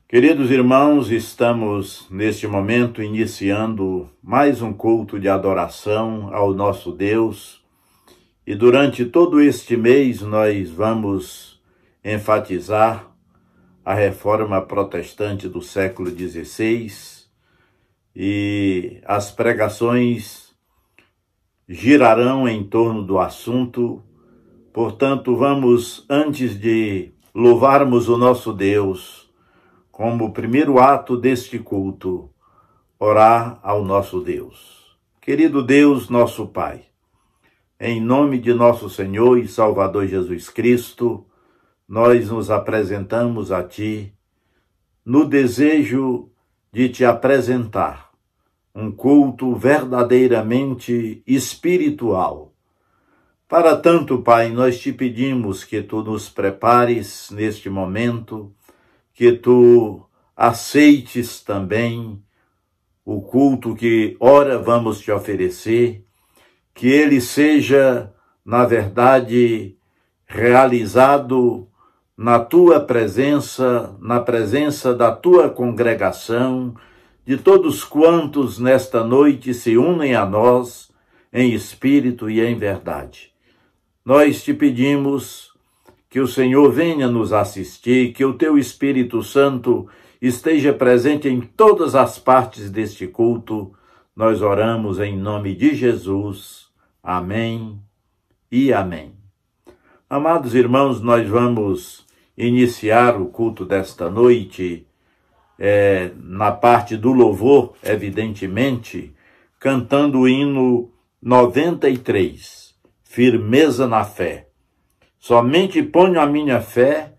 Queridos irmãos, estamos neste momento iniciando mais um culto de adoração ao nosso Deus e durante todo este mês nós vamos enfatizar a reforma protestante do século XVI e as pregações girarão em torno do assunto. Portanto, vamos, antes de louvarmos o nosso Deus, como primeiro ato deste culto, orar ao nosso Deus. Querido Deus, nosso Pai, em nome de nosso Senhor e Salvador Jesus Cristo, nós nos apresentamos a Ti no desejo de Te apresentar um culto verdadeiramente espiritual. Para tanto, Pai, nós Te pedimos que Tu nos prepares neste momento, que Tu aceites também o culto que ora vamos Te oferecer, que ele seja, na verdade, realizado na Tua presença, na presença da Tua congregação, de todos quantos nesta noite se unem a nós em espírito e em verdade. Nós Te pedimos que o Senhor venha nos assistir, que o Teu Espírito Santo esteja presente em todas as partes deste culto. Nós oramos em nome de Jesus. Amém e amém. Amados irmãos, nós vamos iniciar o culto desta noite, na parte do louvor, evidentemente, cantando o hino 93, Firmeza na Fé. Somente ponho a minha fé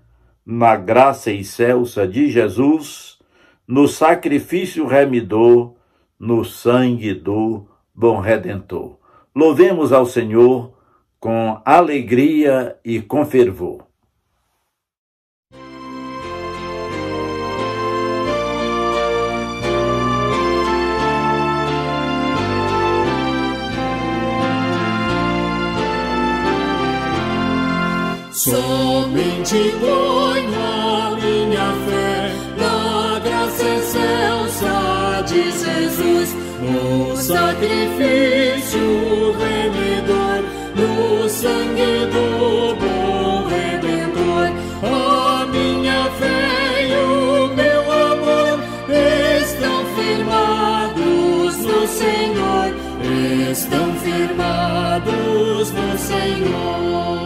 na graça excelsa de Jesus, no sacrifício remidor, no sangue do bom Redentor. Louvemos ao Senhor com alegria e com fervor. Somente ponho a minha fé na graça excelsa de Jesus, no sacrifício remidor, no sangue do bom Redentor. A minha fé e o meu amor estão firmados no Senhor, estão firmados no Senhor.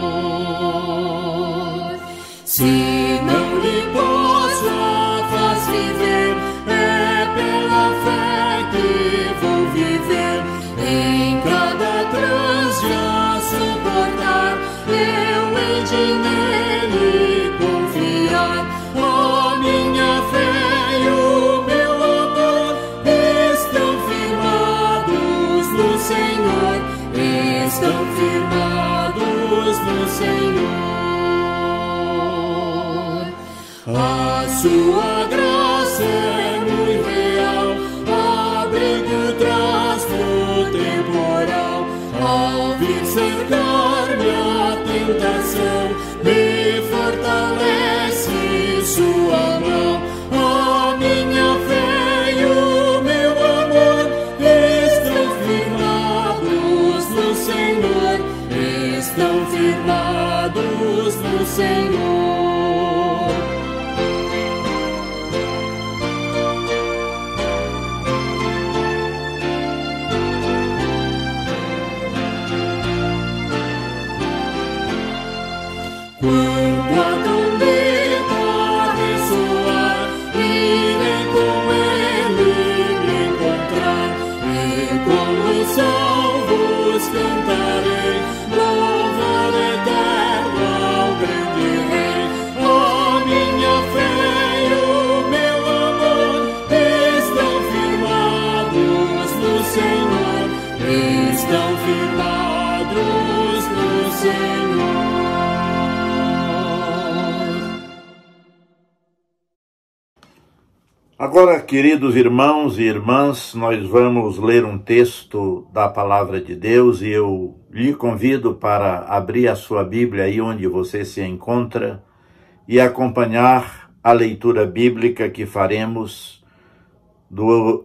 Se não lhe pôs a faz viver, é pela fé que vou viver. Em cada transe a suportar, eu hei de nele confiar. A minha fé e o meu amor estão firmados no Senhor, estão firmados no Senhor. A sua graça é muito real, abrigo traz no temporal. Ao vir cercar-me a tentação, me fortalece sua mão. A minha fé e o meu amor estão firmados no Senhor, estão firmados no Senhor. Quando a trombeta ressoar, irei com ele me encontrar, e com os salvos cantarei, louvor eterno ao grande Rei. A minha fé e o meu amor estão firmados no Senhor, estão firmados no Senhor. Agora, queridos irmãos e irmãs, nós vamos ler um texto da Palavra de Deus e eu lhe convido para abrir a sua Bíblia aí onde você se encontra e acompanhar a leitura bíblica que faremos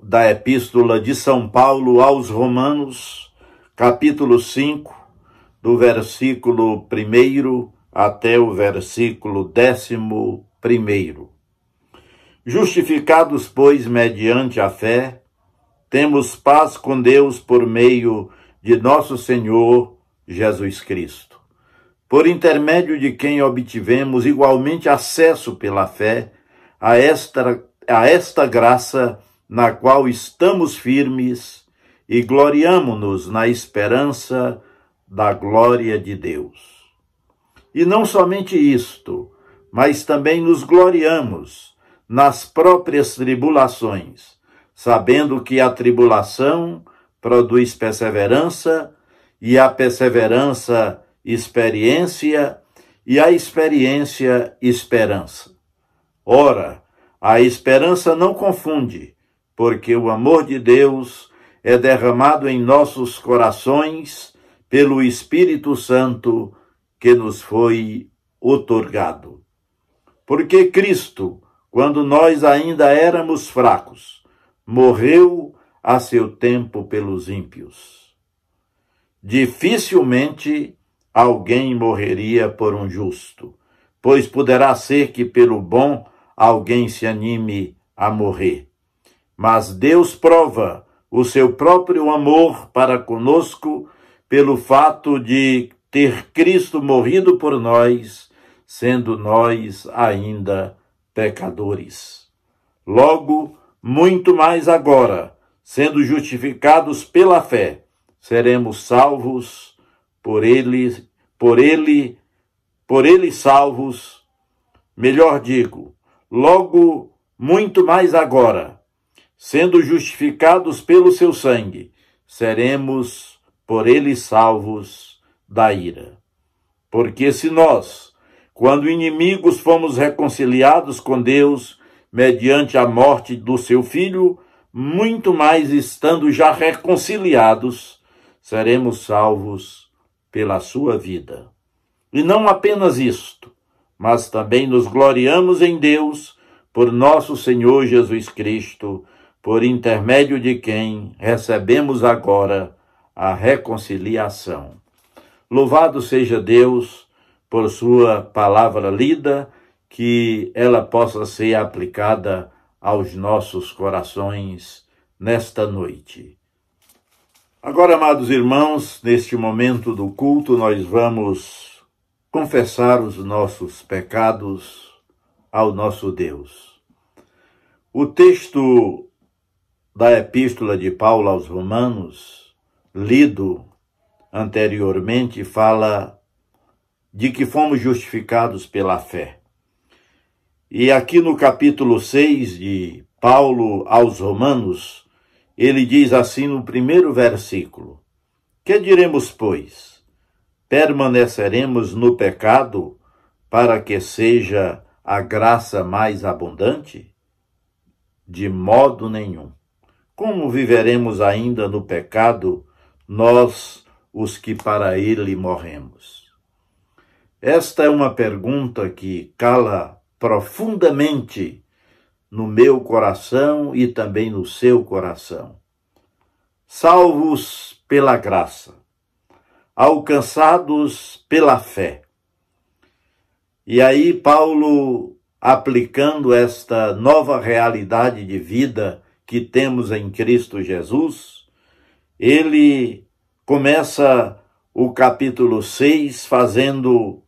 da Epístola de São Paulo aos Romanos, capítulo 5, do versículo 1 até o versículo 11. Justificados, pois, mediante a fé, temos paz com Deus por meio de nosso Senhor Jesus Cristo, por intermédio de quem obtivemos igualmente acesso pela fé a esta graça na qual estamos firmes e gloriamo-nos na esperança da glória de Deus. E não somente isto, mas também nos gloriamos nas próprias tribulações, sabendo que a tribulação produz perseverança, e a perseverança, experiência, e a experiência, esperança. Ora, a esperança não confunde, porque o amor de Deus é derramado em nossos corações pelo Espírito Santo que nos foi outorgado. Porque Cristo, quando nós ainda éramos fracos, morreu a seu tempo pelos ímpios. Dificilmente alguém morreria por um justo, pois poderá ser que pelo bom alguém se anime a morrer. Mas Deus prova o seu próprio amor para conosco pelo fato de ter Cristo morrido por nós, sendo nós ainda pecadores. Logo, muito mais agora, sendo justificados pela fé, seremos salvos por ele salvos, melhor digo, logo, muito mais agora, sendo justificados pelo seu sangue, seremos por ele salvos da ira. Porque se nós, quando inimigos, fomos reconciliados com Deus mediante a morte do seu Filho, muito mais estando já reconciliados, seremos salvos pela sua vida. E não apenas isto, mas também nos gloriamos em Deus por nosso Senhor Jesus Cristo, por intermédio de quem recebemos agora a reconciliação. Louvado seja Deus por sua palavra lida, que ela possa ser aplicada aos nossos corações nesta noite. Agora, amados irmãos, neste momento do culto, nós vamos confessar os nossos pecados ao nosso Deus. O texto da Epístola de Paulo aos Romanos, lido anteriormente, fala de que fomos justificados pela fé. E aqui no capítulo 6 de Paulo aos Romanos, ele diz assim no primeiro versículo: Que diremos, pois? Permaneceremos no pecado para que seja a graça mais abundante? De modo nenhum. Como viveremos ainda no pecado, nós, os que para ele morremos? Esta é uma pergunta que cala profundamente no meu coração e também no seu coração. Salvos pela graça, alcançados pela fé. E aí Paulo, aplicando esta nova realidade de vida que temos em Cristo Jesus, ele começa o capítulo 6 fazendo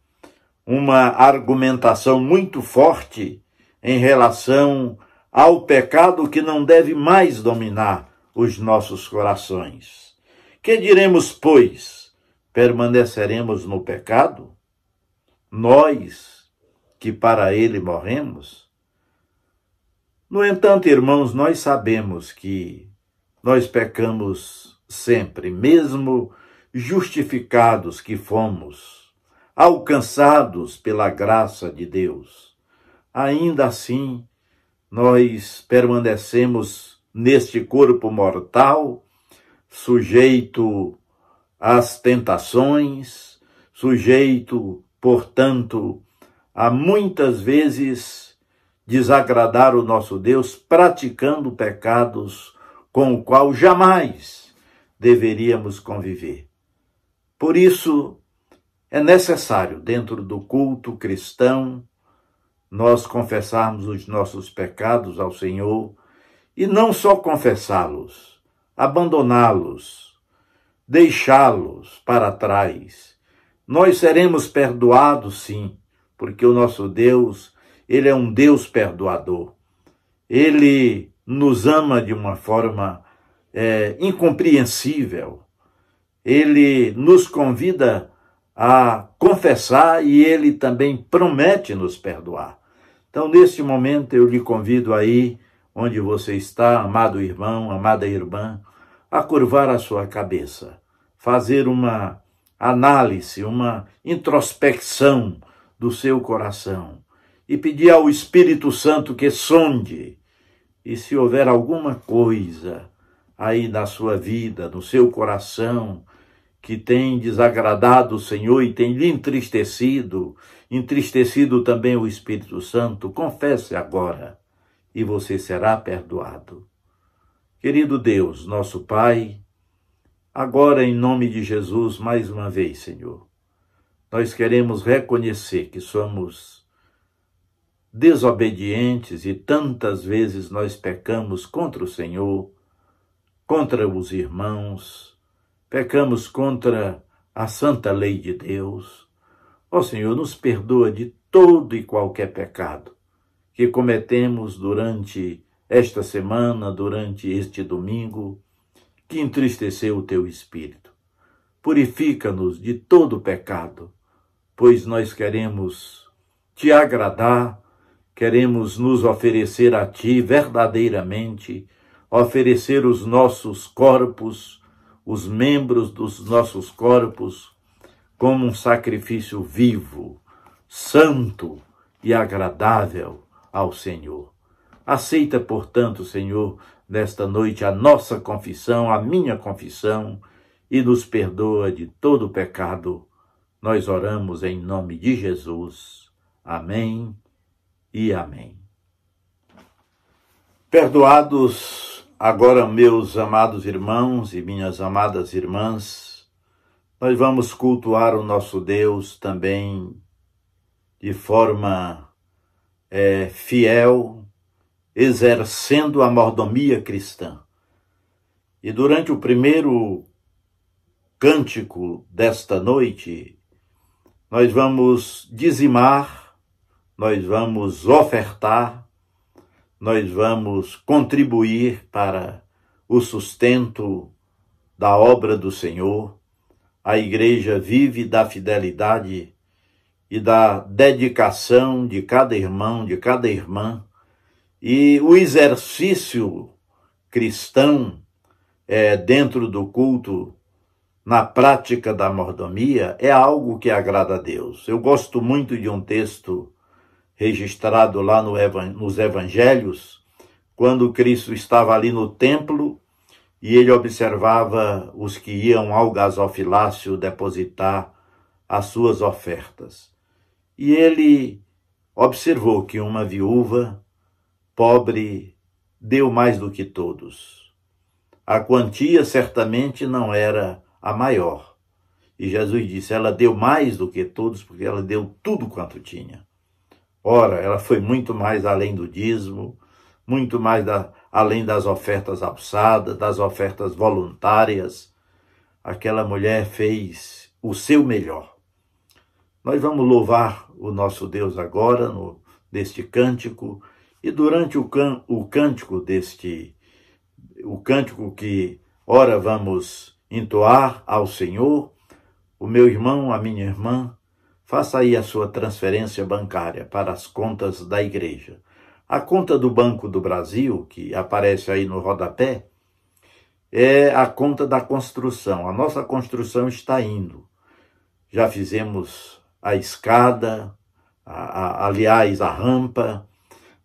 uma argumentação muito forte em relação ao pecado que não deve mais dominar os nossos corações. Que diremos, pois? Permaneceremos no pecado? Nós, que para ele morremos? No entanto, irmãos, nós sabemos que nós pecamos sempre, mesmo justificados que fomos, alcançados pela graça de Deus. Ainda assim, nós permanecemos neste corpo mortal, sujeito às tentações, sujeito, portanto, a muitas vezes desagradar o nosso Deus praticando pecados com o qual jamais deveríamos conviver. Por isso, é necessário, dentro do culto cristão, nós confessarmos os nossos pecados ao Senhor e não só confessá-los, abandoná-los, deixá-los para trás. Nós seremos perdoados, sim, porque o nosso Deus, Ele é um Deus perdoador. Ele nos ama de uma forma incompreensível. Ele nos convida a confessar e Ele também promete nos perdoar. Então, neste momento, eu lhe convido aí, onde você está, amado irmão, amada irmã, a curvar a sua cabeça, fazer uma análise, uma introspecção do seu coração e pedir ao Espírito Santo que sonde, e se houver alguma coisa aí na sua vida, no seu coração, que tem desagradado o Senhor e tem lhe entristecido também o Espírito Santo, confesse agora e você será perdoado. Querido Deus, nosso Pai, agora em nome de Jesus, mais uma vez, Senhor, nós queremos reconhecer que somos desobedientes e tantas vezes nós pecamos contra o Senhor, contra os irmãos, pecamos contra a santa lei de Deus. Ó Senhor, nos perdoa de todo e qualquer pecado que cometemos durante esta semana, durante este domingo, que entristeceu o Teu Espírito. Purifica-nos de todo pecado, pois nós queremos Te agradar, queremos nos oferecer a Ti verdadeiramente, oferecer os nossos corpos, os membros dos nossos corpos, como um sacrifício vivo, santo e agradável ao Senhor. Aceita, portanto, Senhor, nesta noite a nossa confissão, a minha confissão, e nos perdoa de todo o pecado. Nós oramos em nome de Jesus. Amém e amém. Perdoados agora, meus amados irmãos e minhas amadas irmãs, nós vamos cultuar o nosso Deus também de forma fiel, exercendo a mordomia cristã. E durante o primeiro cântico desta noite, nós vamos dizimar, nós vamos ofertar, nós vamos contribuir para o sustento da obra do Senhor. A igreja vive da fidelidade e da dedicação de cada irmão, de cada irmã. E o exercício cristão dentro do culto, na prática da mordomia, é algo que agrada a Deus. Eu gosto muito de um texto registrado lá nos evangelhos, quando Cristo estava ali no templo e ele observava os que iam ao gasofilácio depositar as suas ofertas. E ele observou que uma viúva pobre deu mais do que todos. A quantia certamente não era a maior. E Jesus disse, ela deu mais do que todos porque ela deu tudo quanto tinha. Ora, ela foi muito mais além do dízimo, muito mais além das ofertas alçadas, das ofertas voluntárias. Aquela mulher fez o seu melhor. Nós vamos louvar o nosso Deus agora, neste cântico, e durante o cântico o cântico que ora vamos entoar ao Senhor, o meu irmão, a minha irmã, faça aí a sua transferência bancária para as contas da igreja. A conta do Banco do Brasil, que aparece aí no rodapé, é a conta da construção. A nossa construção está indo. Já fizemos a escada, aliás, a rampa.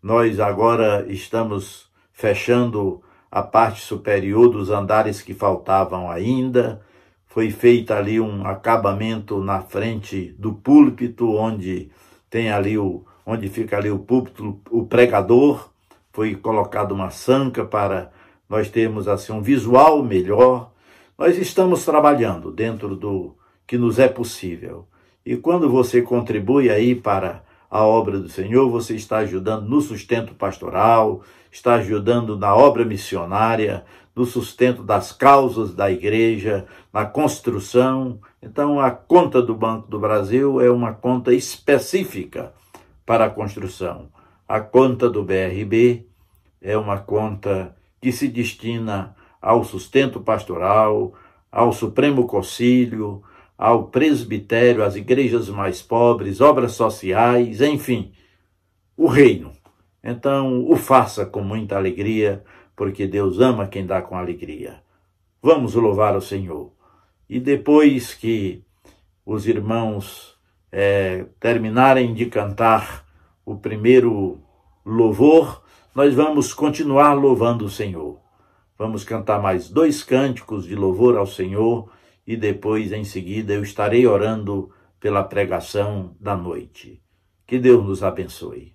Nós agora estamos fechando a parte superior dos andares que faltavam ainda. Foi feito ali um acabamento na frente do púlpito, onde tem ali o onde fica ali o púlpito, o pregador, foi colocado uma sanca para nós termos assim um visual melhor. Nós estamos trabalhando dentro do que nos é possível. E quando você contribui aí para a obra do Senhor, você está ajudando no sustento pastoral, está ajudando na obra missionária, no sustento das causas da igreja, na construção. Então, a conta do Banco do Brasil é uma conta específica para a construção. A conta do BRB é uma conta que se destina ao sustento pastoral, ao Supremo Concílio, ao presbitério, às igrejas mais pobres, obras sociais, enfim, o reino. Então, o faça com muita alegria, porque Deus ama quem dá com alegria. Vamos louvar o Senhor. E depois que os irmãos terminarem de cantar o primeiro louvor, nós vamos continuar louvando o Senhor. Vamos cantar mais 2 cânticos de louvor ao Senhor e depois, em seguida, eu estarei orando pela pregação da noite. Que Deus nos abençoe.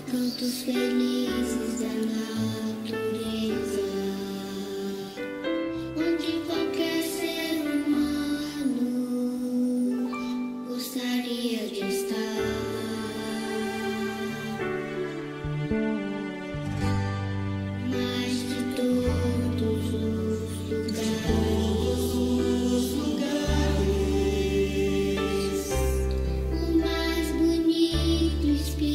Cantos felizes da natureza, onde qualquer ser humano gostaria de estar. Mas de todos os lugares, o mais bonito, inspirador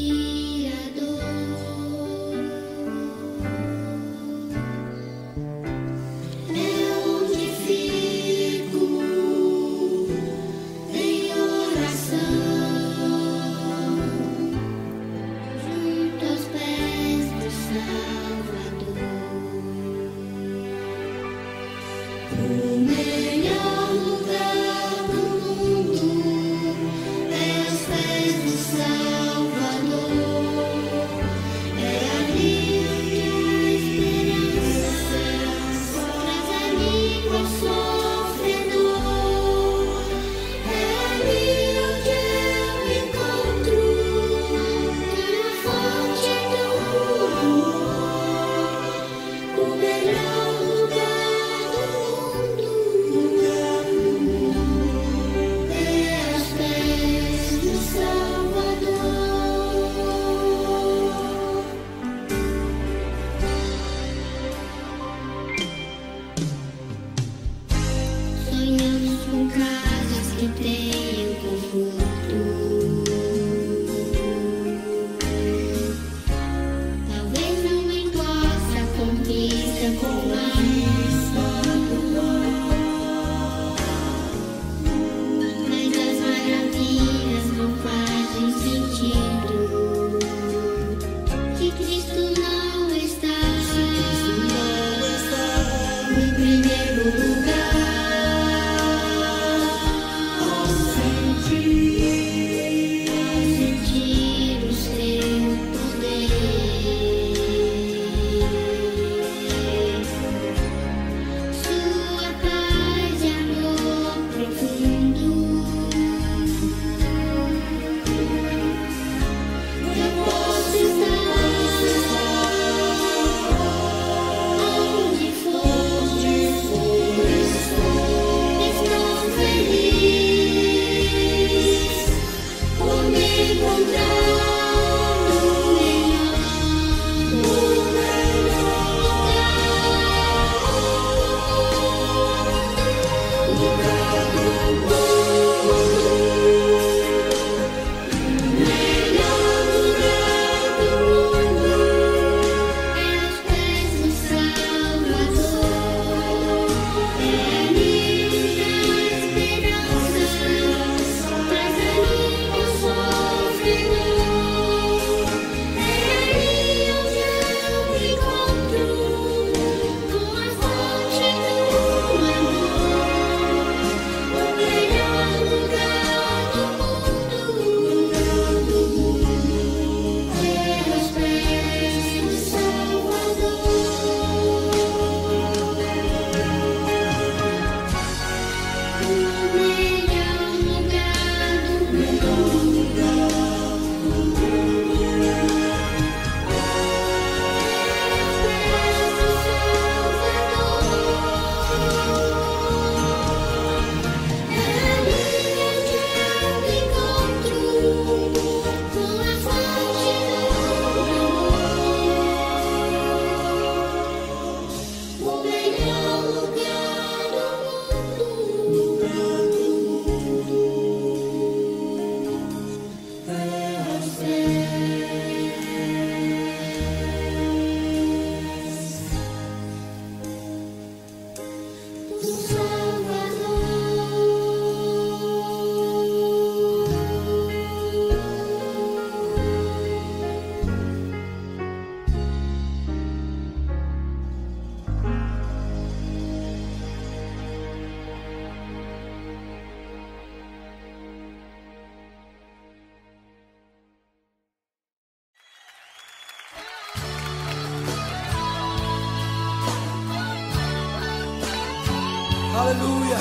Aleluia.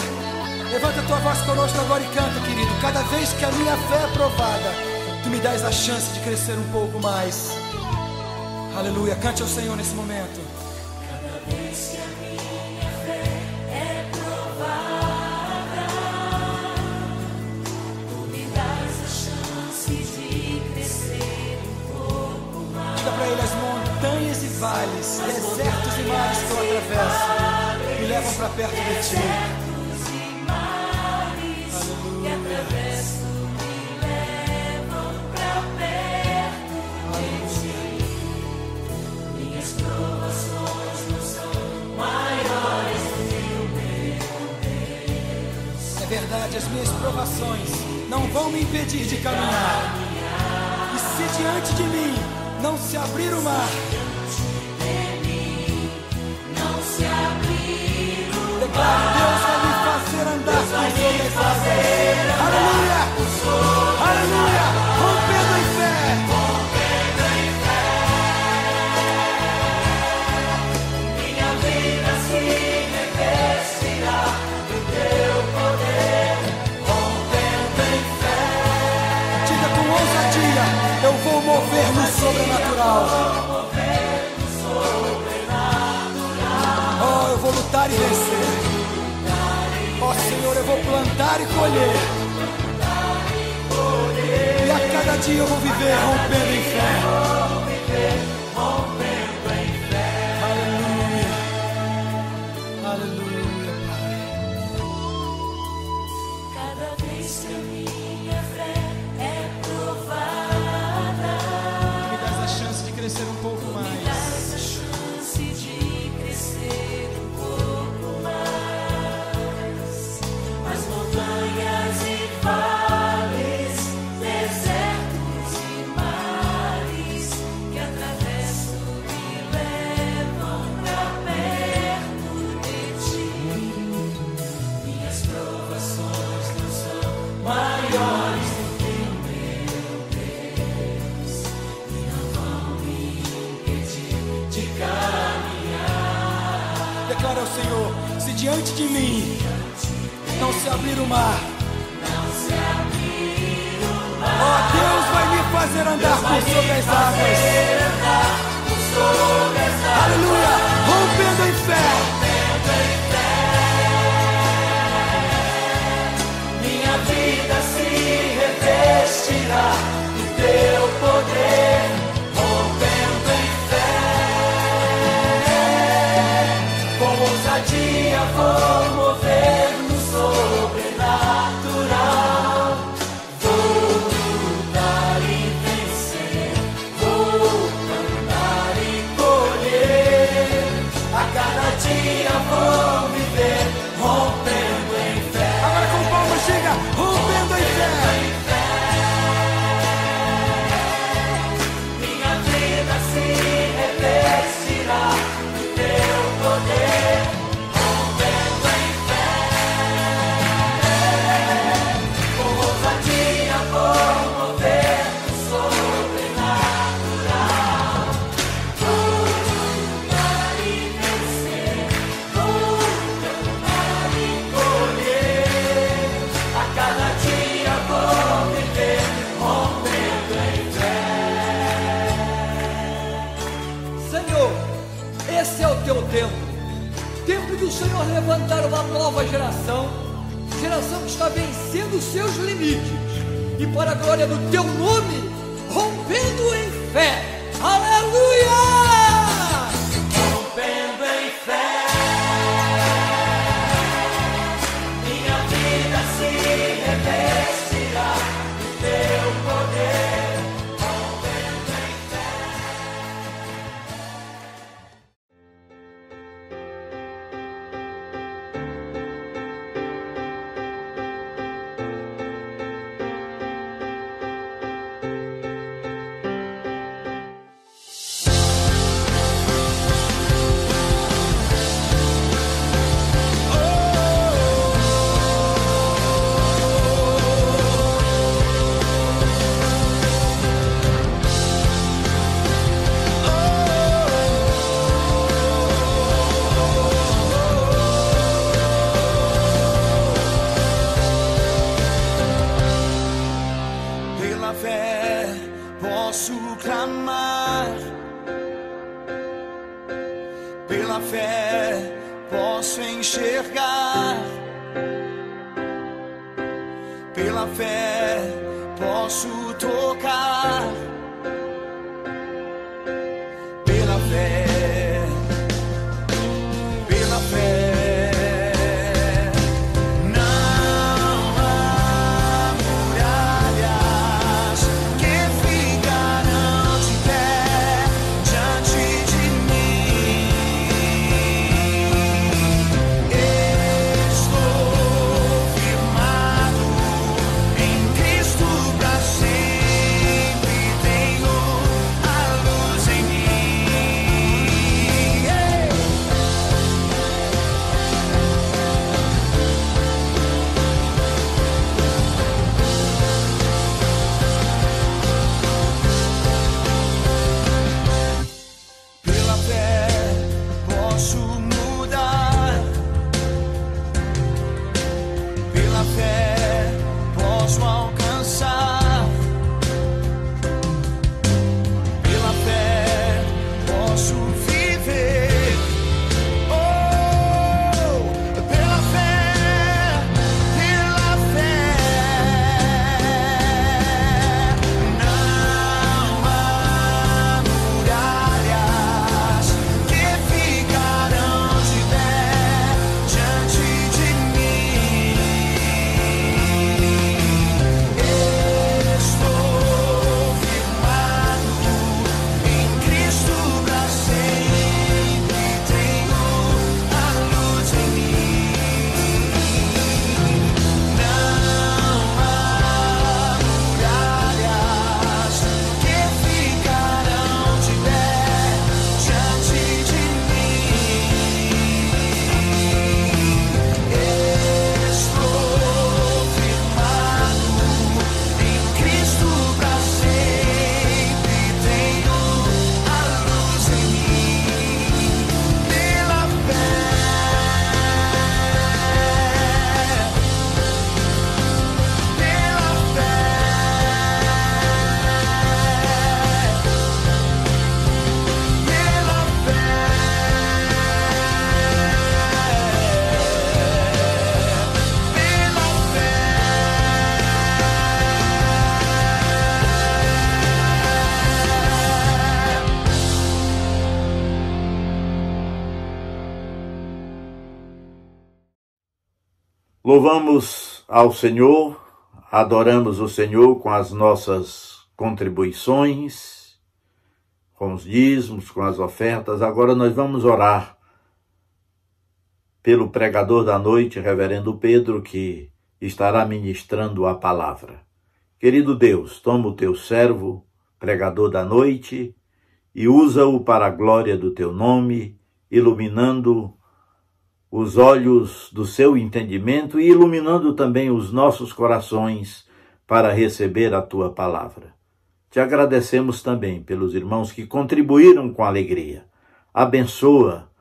Levanta a tua voz conosco agora e canta, querido. Cada vez que a minha fé é provada, tu me dás a chance de crescer um pouco mais. Aleluia. Cante ao Senhor nesse momento. Cada vez que a minha fé é provada, tu me dás a chance de crescer um pouco mais. Diga pra ele: as montanhas e vales, desertos e mares que eu atravesso, me levam pra perto de ti. Desertos e mares que atravesso me levam pra perto de ti. Minhas provações não são maiores do que o meu Deus. É verdade, as minhas provações não vão me impedir de caminhar. E se diante de mim não se abrir o mar, Não se abrir o declaro: Deus vai me fazer andar por sobre as águas. Aleluia! Aleluia! Rompendo em fé. minha vida se revestirá do teu poder, rompendo em fé. Diga com ousadia: eu vou mover no sobrenatural. Oh, eu vou lutar e vencer. Oh, Senhor, eu vou plantar e colher. E a cada dia eu vou viver rompendo em fé. Aleluia. Aleluia, Pai. Cada vez que a minha fé é provada, Me dás a chance de crescer um pouco mais. dás a chance de crescer um pouco mais. As montanhas e vales, desertos e mares que atravesso me levam pra perto de ti. Minhas provações não são maiores do que o meu Deus e não vão me impedir de caminhar. Declara ao Senhor: se diante de mim não se abrir o mar, oh, Deus vai me fazer andar por sobre as águas. Aleluia! Rompendo em fé. Minha vida se revestirá do teu poder, rompendo em fé. Com ousadia vou mover no sobrenatural. Vou lutar e vencer, vou cantar e colher. A cada dia vou viver rompendo em fé. Agora com palmas, chega rompendo em fé. Minha vida se revestirá do teu poder, rompendo em fé. Com ousadia vou mover no sobrenatural. Vou lutar e vencer, vou cantar e colher. A cada dia vou viver rompendo em fé. Senhor, esse é o teu tempo. Tempo do Senhor levantar uma nova geração. Geração que está vencendo os seus limites. E para a glória do teu nome, rompendo em fé. Aleluia! Rompendo em fé, minha vida se revestirá do teu poder. Rompendo em fé. posso clamar, pela fé posso enxergar, pela fé posso tocar, pela fé, pela fé. Louvamos ao Senhor, adoramos o Senhor com as nossas contribuições, com os dízimos, com as ofertas. Agora nós vamos orar pelo pregador da noite, reverendo Pedro, que estará ministrando a palavra. Querido Deus, toma o teu servo, pregador da noite, e usa-o para a glória do teu nome, iluminando os olhos do seu entendimento e iluminando também os nossos corações para receber a tua palavra. Te agradecemos também pelos irmãos que contribuíram com alegria. Abençoa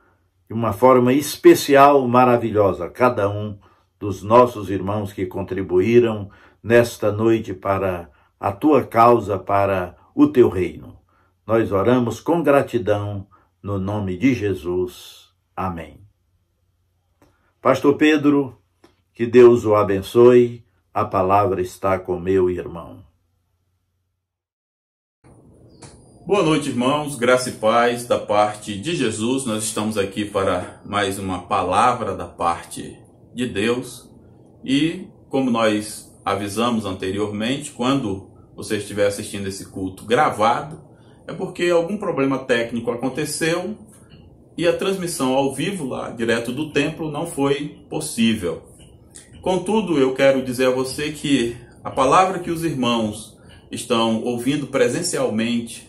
de uma forma especial, maravilhosa, cada um dos nossos irmãos que contribuíram nesta noite para a tua causa, para o teu reino. Nós oramos com gratidão no nome de Jesus. Amém. Pastor Pedro, que Deus o abençoe. A palavra está com meu irmão. Boa noite, irmãos. Graça e paz da parte de Jesus. Nós estamos aqui para mais uma palavra da parte de Deus. E, como nós avisamos anteriormente, quando você estiver assistindo esse culto gravado, é porque algum problema técnico aconteceu e a transmissão ao vivo, lá direto do templo, não foi possível. Contudo, eu quero dizer a você que a palavra que os irmãos estão ouvindo presencialmente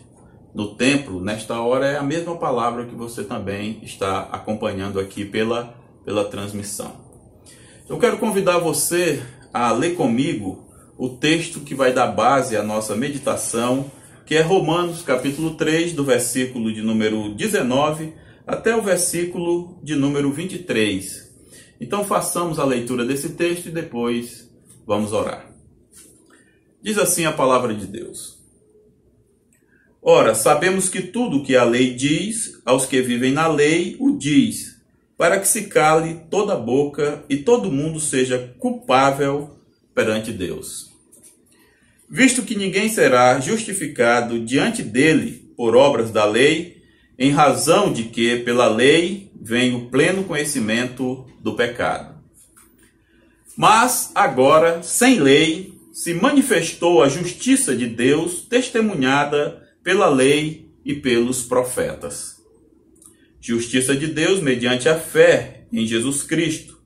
no templo, nesta hora, é a mesma palavra que você também está acompanhando aqui pela transmissão. Eu quero convidar você a ler comigo o texto que vai dar base à nossa meditação, que é Romanos capítulo 3, do versículo de número 19 até o versículo de número 23. Então façamos a leitura desse texto e depois vamos orar. Diz assim a palavra de Deus: Ora, sabemos que tudo o que a lei diz, aos que vivem na lei, o diz, para que se cale toda a boca e todo mundo seja culpável perante Deus. Visto que ninguém será justificado diante dele por obras da lei, em razão de que, pela lei, vem o pleno conhecimento do pecado. Mas agora, sem lei, se manifestou a justiça de Deus, testemunhada pela lei e pelos profetas. Justiça de Deus mediante a fé em Jesus Cristo,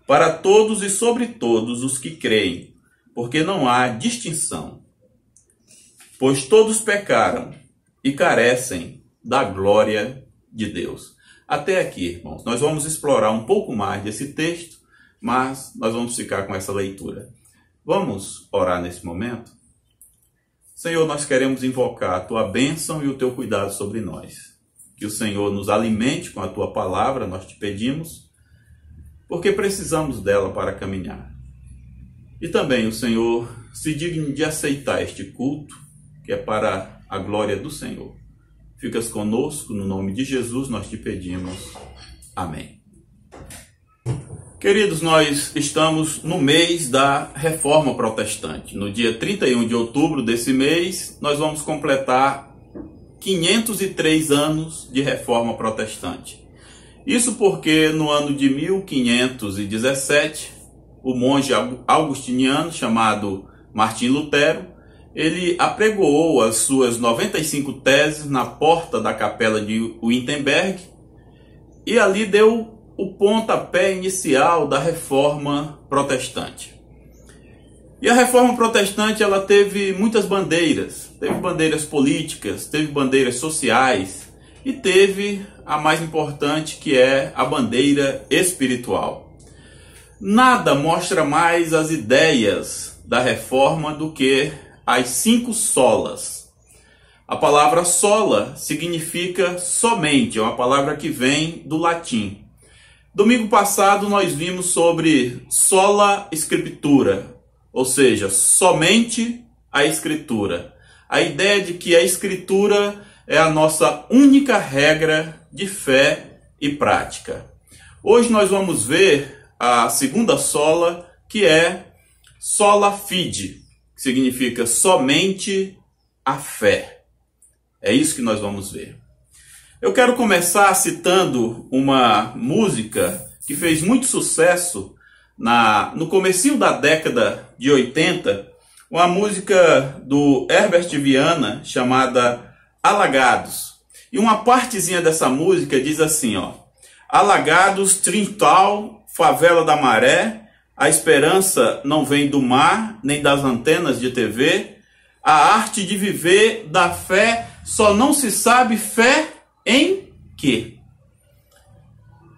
para todos e sobre todos os que creem, porque não há distinção. Pois todos pecaram e carecem da glória de Deus. Até aqui, irmãos, nós vamos explorar um pouco mais desse texto, mas nós vamos ficar com essa leitura. Vamos orar nesse momento? Senhor, nós queremos invocar a Tua bênção e o Teu cuidado sobre nós. Que o Senhor nos alimente com a Tua palavra, nós te pedimos, porque precisamos dela para caminhar. E também o Senhor se digne de aceitar este culto, que é para a glória do Senhor. Ficas conosco, no nome de Jesus nós te pedimos. Amém. Queridos, nós estamos no mês da Reforma Protestante. No dia 31 de outubro desse mês, nós vamos completar 503 anos de Reforma Protestante. Isso porque no ano de 1517, o monge augustiniano chamado Martim Lutero, ele apregoou as suas 95 teses na porta da capela de Wittenberg e ali deu o pontapé inicial da Reforma Protestante. E a Reforma Protestante ela teve muitas bandeiras. Teve bandeiras políticas, teve bandeiras sociais e teve a mais importante, que é a bandeira espiritual. Nada mostra mais as ideias da Reforma do que as 5 solas. A palavra sola significa somente, é uma palavra que vem do latim. Domingo passado nós vimos sobre sola scriptura, ou seja, somente a Escritura. A ideia de que a Escritura é a nossa única regra de fé e prática. Hoje nós vamos ver a segunda sola, que é sola fide, que significa somente a fé. É isso que nós vamos ver. Eu quero começar citando uma música que fez muito sucesso no comecinho da década de 80, uma música do Herbert Viana chamada Alagados. E uma partezinha dessa música diz assim, ó: Alagados, Trintal, Favela da Maré, a esperança não vem do mar, nem das antenas de TV. A arte de viver da fé, só não se sabe fé em quê?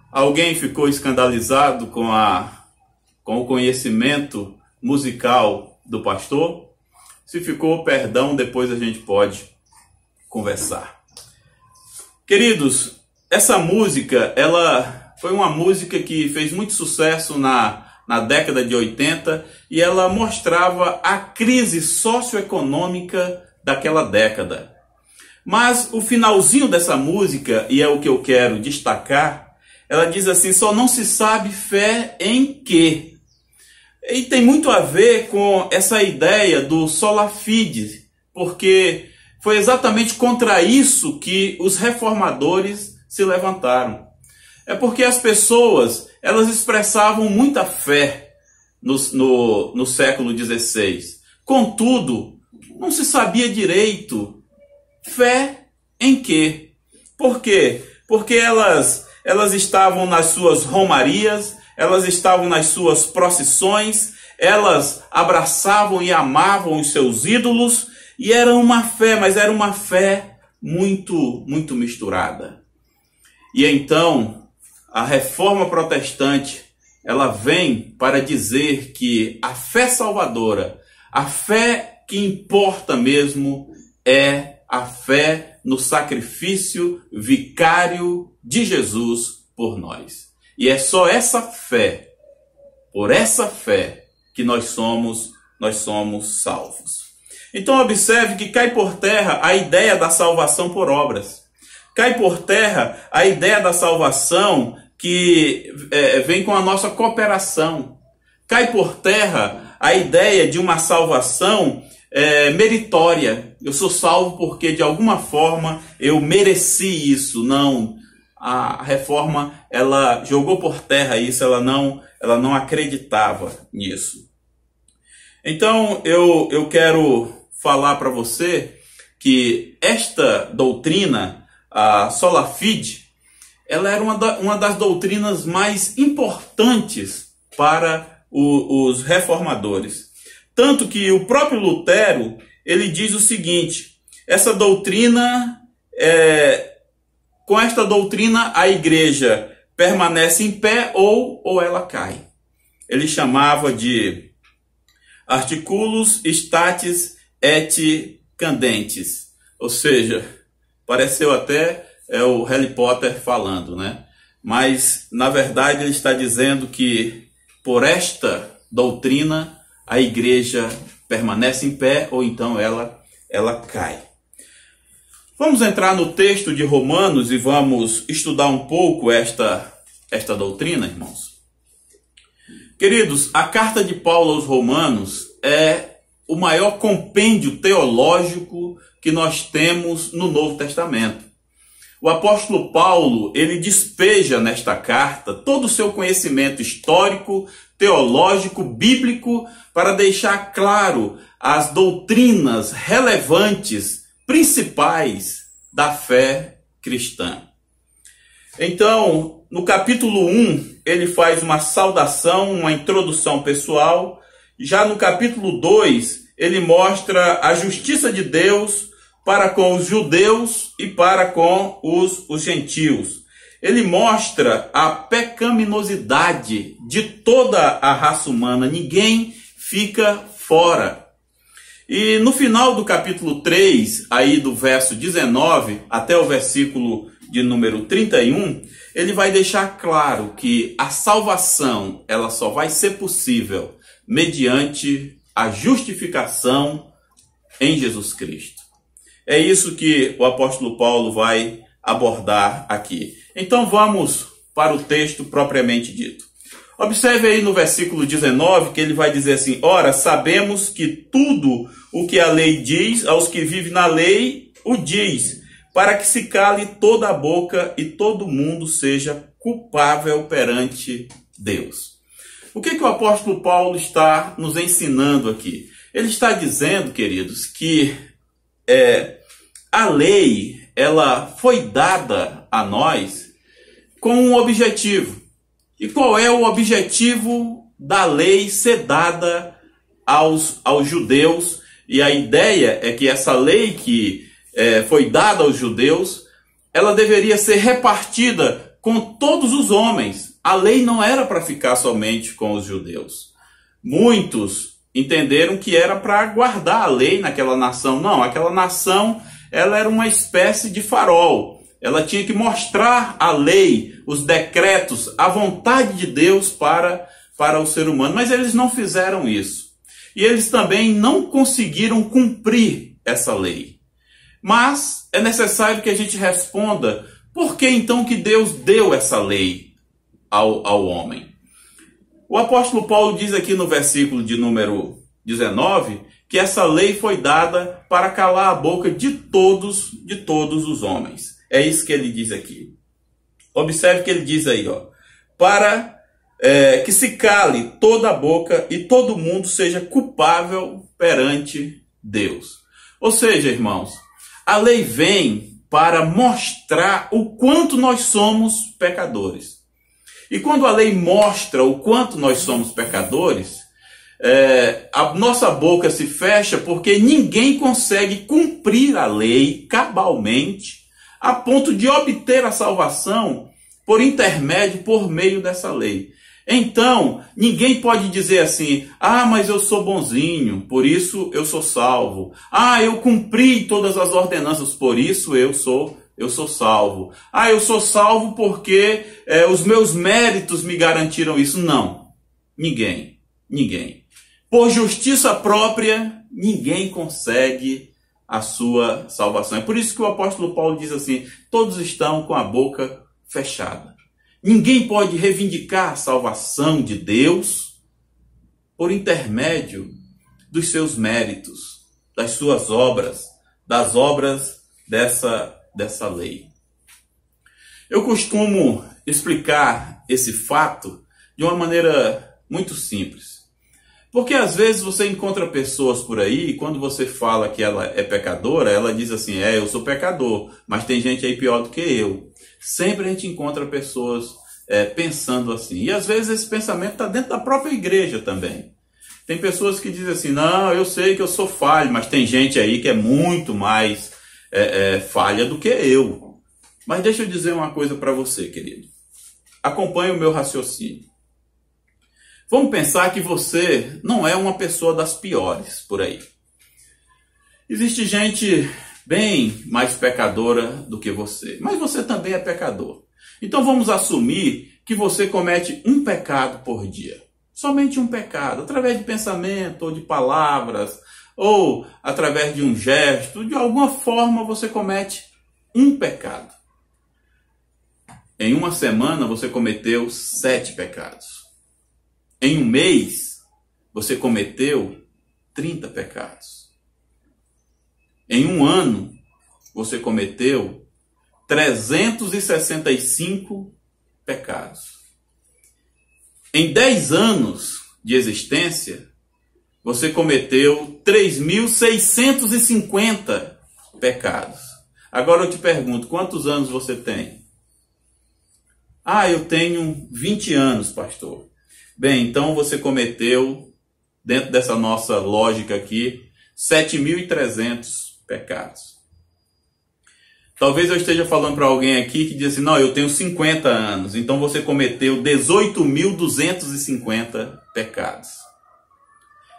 Alguém ficou escandalizado com o conhecimento musical do pastor? Se ficou, perdão, depois a gente pode conversar. Queridos, essa música, ela foi uma música que fez muito sucesso na década de 80 e ela mostrava a crise socioeconômica daquela década. Mas o finalzinho dessa música, e é o que eu quero destacar, ela diz assim: só não se sabe fé em quê? E tem muito a ver com essa ideia do sola fide, porque foi exatamente contra isso que os reformadores se levantaram. É porque as pessoas, elas expressavam muita fé no século XVI. Contudo, não se sabia direito fé em quê. Por quê? Porque elas estavam nas suas romarias, elas estavam nas suas procissões, elas abraçavam e amavam os seus ídolos, e era uma fé, mas era uma fé muito, muito misturada. E então, a Reforma Protestante, ela vem para dizer que a fé salvadora, a fé que importa mesmo, é a fé no sacrifício vicário de Jesus por nós. E é só essa fé, por essa fé, que nós somos salvos. Então observe que cai por terra a ideia da salvação por obras. Cai por terra a ideia da salvação que vem com a nossa cooperação. Cai por terra a ideia de uma salvação meritória. Eu sou salvo porque de alguma forma eu mereci isso. Não, a reforma ela jogou por terra isso, ela não acreditava nisso. Então eu quero falar para você que esta doutrina, a sola fide, ela era uma das doutrinas mais importantes para os reformadores. Tanto que o próprio Lutero, ele diz o seguinte: essa doutrina, com esta doutrina a igreja permanece em pé ou ela cai. Ele chamava de articulus statis et candentes, ou seja, pareceu até o Harry Potter falando, né? Mas, na verdade, ele está dizendo que por esta doutrina a igreja permanece em pé ou então ela cai. Vamos entrar no texto de Romanos e vamos estudar um pouco esta doutrina, irmãos. Queridos, a carta de Paulo aos Romanos é o maior compêndio teológico que nós temos no Novo Testamento. O apóstolo Paulo, ele despeja nesta carta todo o seu conhecimento histórico, teológico, bíblico, para deixar claro as doutrinas relevantes, principais da fé cristã. Então, no capítulo 1, ele faz uma saudação, uma introdução pessoal. Já no capítulo 2, ele mostra a justiça de Deus para com os judeus e para com os gentios. Ele mostra a pecaminosidade de toda a raça humana. Ninguém fica fora. E no final do capítulo 3, aí do verso 19 até o versículo de número 31, ele vai deixar claro que a salvação ela só vai ser possível mediante a justificação em Jesus Cristo. É isso que o apóstolo Paulo vai abordar aqui. Então vamos para o texto propriamente dito. Observe aí no versículo 19 que ele vai dizer assim: ora, sabemos que tudo o que a lei diz aos que vivem na lei, o diz, para que se cale toda a boca e todo mundo seja culpável perante Deus. O que o apóstolo Paulo está nos ensinando aqui? Ele está dizendo, queridos, que a lei ela foi dada a nós com um objetivo. E qual é o objetivo da lei ser dada aos judeus? E a ideia é que essa lei que foi dada aos judeus, ela deveria ser repartida com todos os homens. A lei não era para ficar somente com os judeus. Muitos entenderam que era para guardar a lei naquela nação. Não, aquela nação ela era uma espécie de farol. Ela tinha que mostrar a lei, os decretos, a vontade de Deus para o ser humano. Mas eles não fizeram isso. E eles também não conseguiram cumprir essa lei. Mas é necessário que a gente responda: por que então que Deus deu essa lei ao homem? O apóstolo Paulo diz aqui no versículo de número 19 que essa lei foi dada para calar a boca de todos os homens. É isso que ele diz aqui. Observe que ele diz aí, para que se cale toda a boca e todo mundo seja culpável perante Deus. Ou seja, irmãos, a lei vem para mostrar o quanto nós somos pecadores. E quando a lei mostra o quanto nós somos pecadores, a nossa boca se fecha porque ninguém consegue cumprir a lei cabalmente a ponto de obter a salvação por meio dessa lei. Então, ninguém pode dizer assim: ah, mas eu sou bonzinho, por isso eu sou salvo. Ah, eu cumpri todas as ordenanças, por isso eu sou salvo. Ah, eu sou salvo porque os meus méritos me garantiram isso. Não, ninguém. por justiça própria, ninguém consegue a sua salvação. É por isso que o apóstolo Paulo diz assim: todos estão com a boca fechada. Ninguém pode reivindicar a salvação de Deus por intermédio dos seus méritos, das suas obras, das obras dessa lei. Eu costumo explicar esse fato de uma maneira muito simples. Porque às vezes você encontra pessoas por aí e quando você fala que ela é pecadora, ela diz assim: eu sou pecador, mas tem gente aí pior do que eu. Sempre a gente encontra pessoas pensando assim. E às vezes esse pensamento está dentro da própria igreja também. Tem pessoas que dizem assim: não, eu sei que eu sou falho, mas tem gente aí que é muito mais falha do que eu. Mas deixa eu dizer uma coisa para você, querido. Acompanhe o meu raciocínio. Vamos pensar que você não é uma pessoa das piores por aí. Existe gente bem mais pecadora do que você, mas você também é pecador. Então vamos assumir que você comete um pecado por dia. Somente um pecado, através de pensamento, ou de palavras, ou através de um gesto, de alguma forma você comete um pecado. Em uma semana você cometeu 7 pecados. Em um mês, você cometeu 30 pecados. Em um ano, você cometeu 365 pecados. Em 10 anos de existência, você cometeu 3.650 pecados. Agora eu te pergunto, quantos anos você tem? Eu tenho 20 anos, pastor. Bem, então você cometeu, dentro dessa nossa lógica aqui, 7.300 pecados. Talvez eu esteja falando para alguém aqui que diz assim: não, eu tenho 50 anos, então você cometeu 18.250 pecados.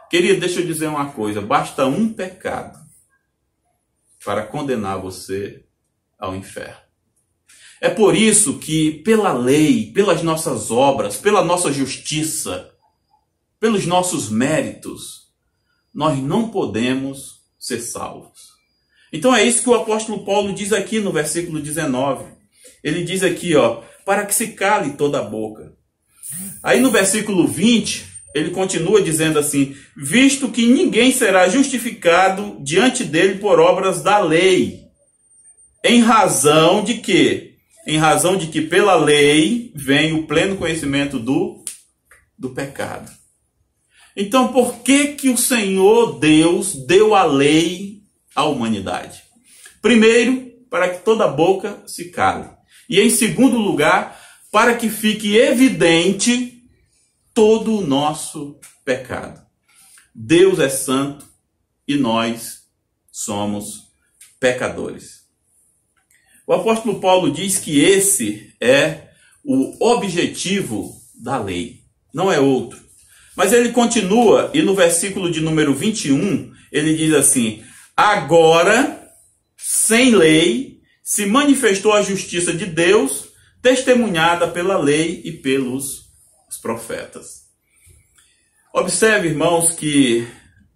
Querido, deixa eu dizer uma coisa: basta um pecado para condenar você ao inferno. É por isso que, pela lei, pelas nossas obras, pela nossa justiça, pelos nossos méritos, nós não podemos ser salvos. Então é isso que o apóstolo Paulo diz aqui no versículo 19. Ele diz aqui, para que se cale toda a boca. Aí no versículo 20, ele continua dizendo assim: visto que ninguém será justificado diante dele por obras da lei. Em razão de quê? Em razão de que pela lei vem o pleno conhecimento do pecado. Então, por que que o Senhor Deus deu a lei à humanidade? Primeiro, para que toda boca se cale. E em segundo lugar, para que fique evidente todo o nosso pecado. Deus é santo e nós somos pecadores. O apóstolo Paulo diz que esse é o objetivo da lei, não é outro. Mas ele continua, e no versículo de número 21, ele diz assim: agora, sem lei, se manifestou a justiça de Deus, testemunhada pela lei e pelos profetas. Observe, irmãos, que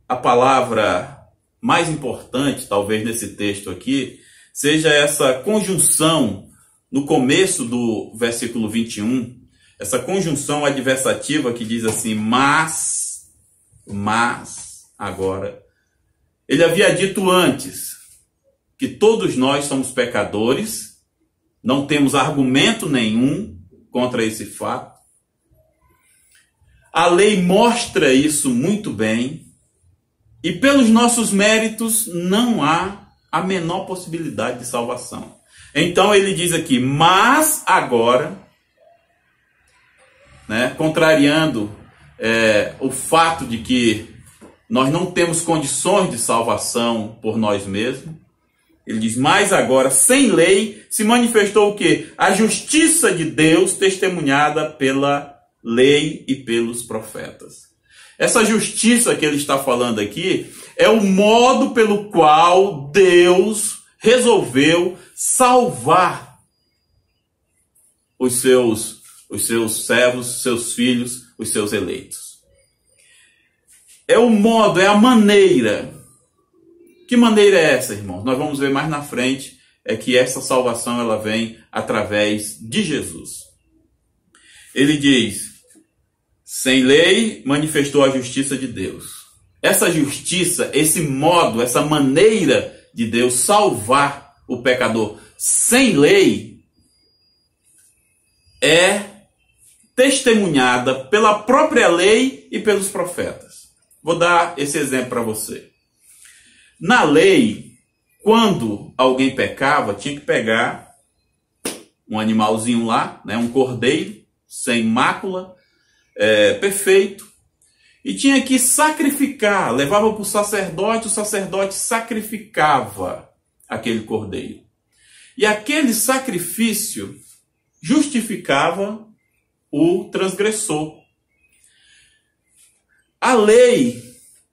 a palavra mais importante, talvez nesse texto aqui, seja essa conjunção no começo do versículo 21, essa conjunção adversativa que diz assim: mas, agora. Ele havia dito antes que todos nós somos pecadores, não temos argumento nenhum contra esse fato. A lei mostra isso muito bem, e pelos nossos méritos não há a menor possibilidade de salvação. Então ele diz aqui: mas agora, contrariando o fato de que nós não temos condições de salvação por nós mesmos, ele diz: mas agora, sem lei, se manifestou o quê? A justiça de Deus, testemunhada pela lei e pelos profetas. Essa justiça que ele está falando aqui é o modo pelo qual Deus resolveu salvar os seus servos, os seus filhos, os seus eleitos. é o modo, é a maneira. Que maneira é essa, irmãos? Nós vamos ver mais na frente, é que essa salvação ela vem através de Jesus. Ele diz, sem lei manifestou a justiça de Deus. Essa justiça, esse modo, essa maneira de Deus salvar o pecador sem lei é testemunhada pela própria lei e pelos profetas. Vou dar esse exemplo para você. Na lei, quando alguém pecava, tinha que pegar um animalzinho lá, né, um cordeiro, sem mácula, perfeito, e tinha que sacrificar, levava para o sacerdote sacrificava aquele cordeiro. E aquele sacrifício justificava o transgressor. A lei,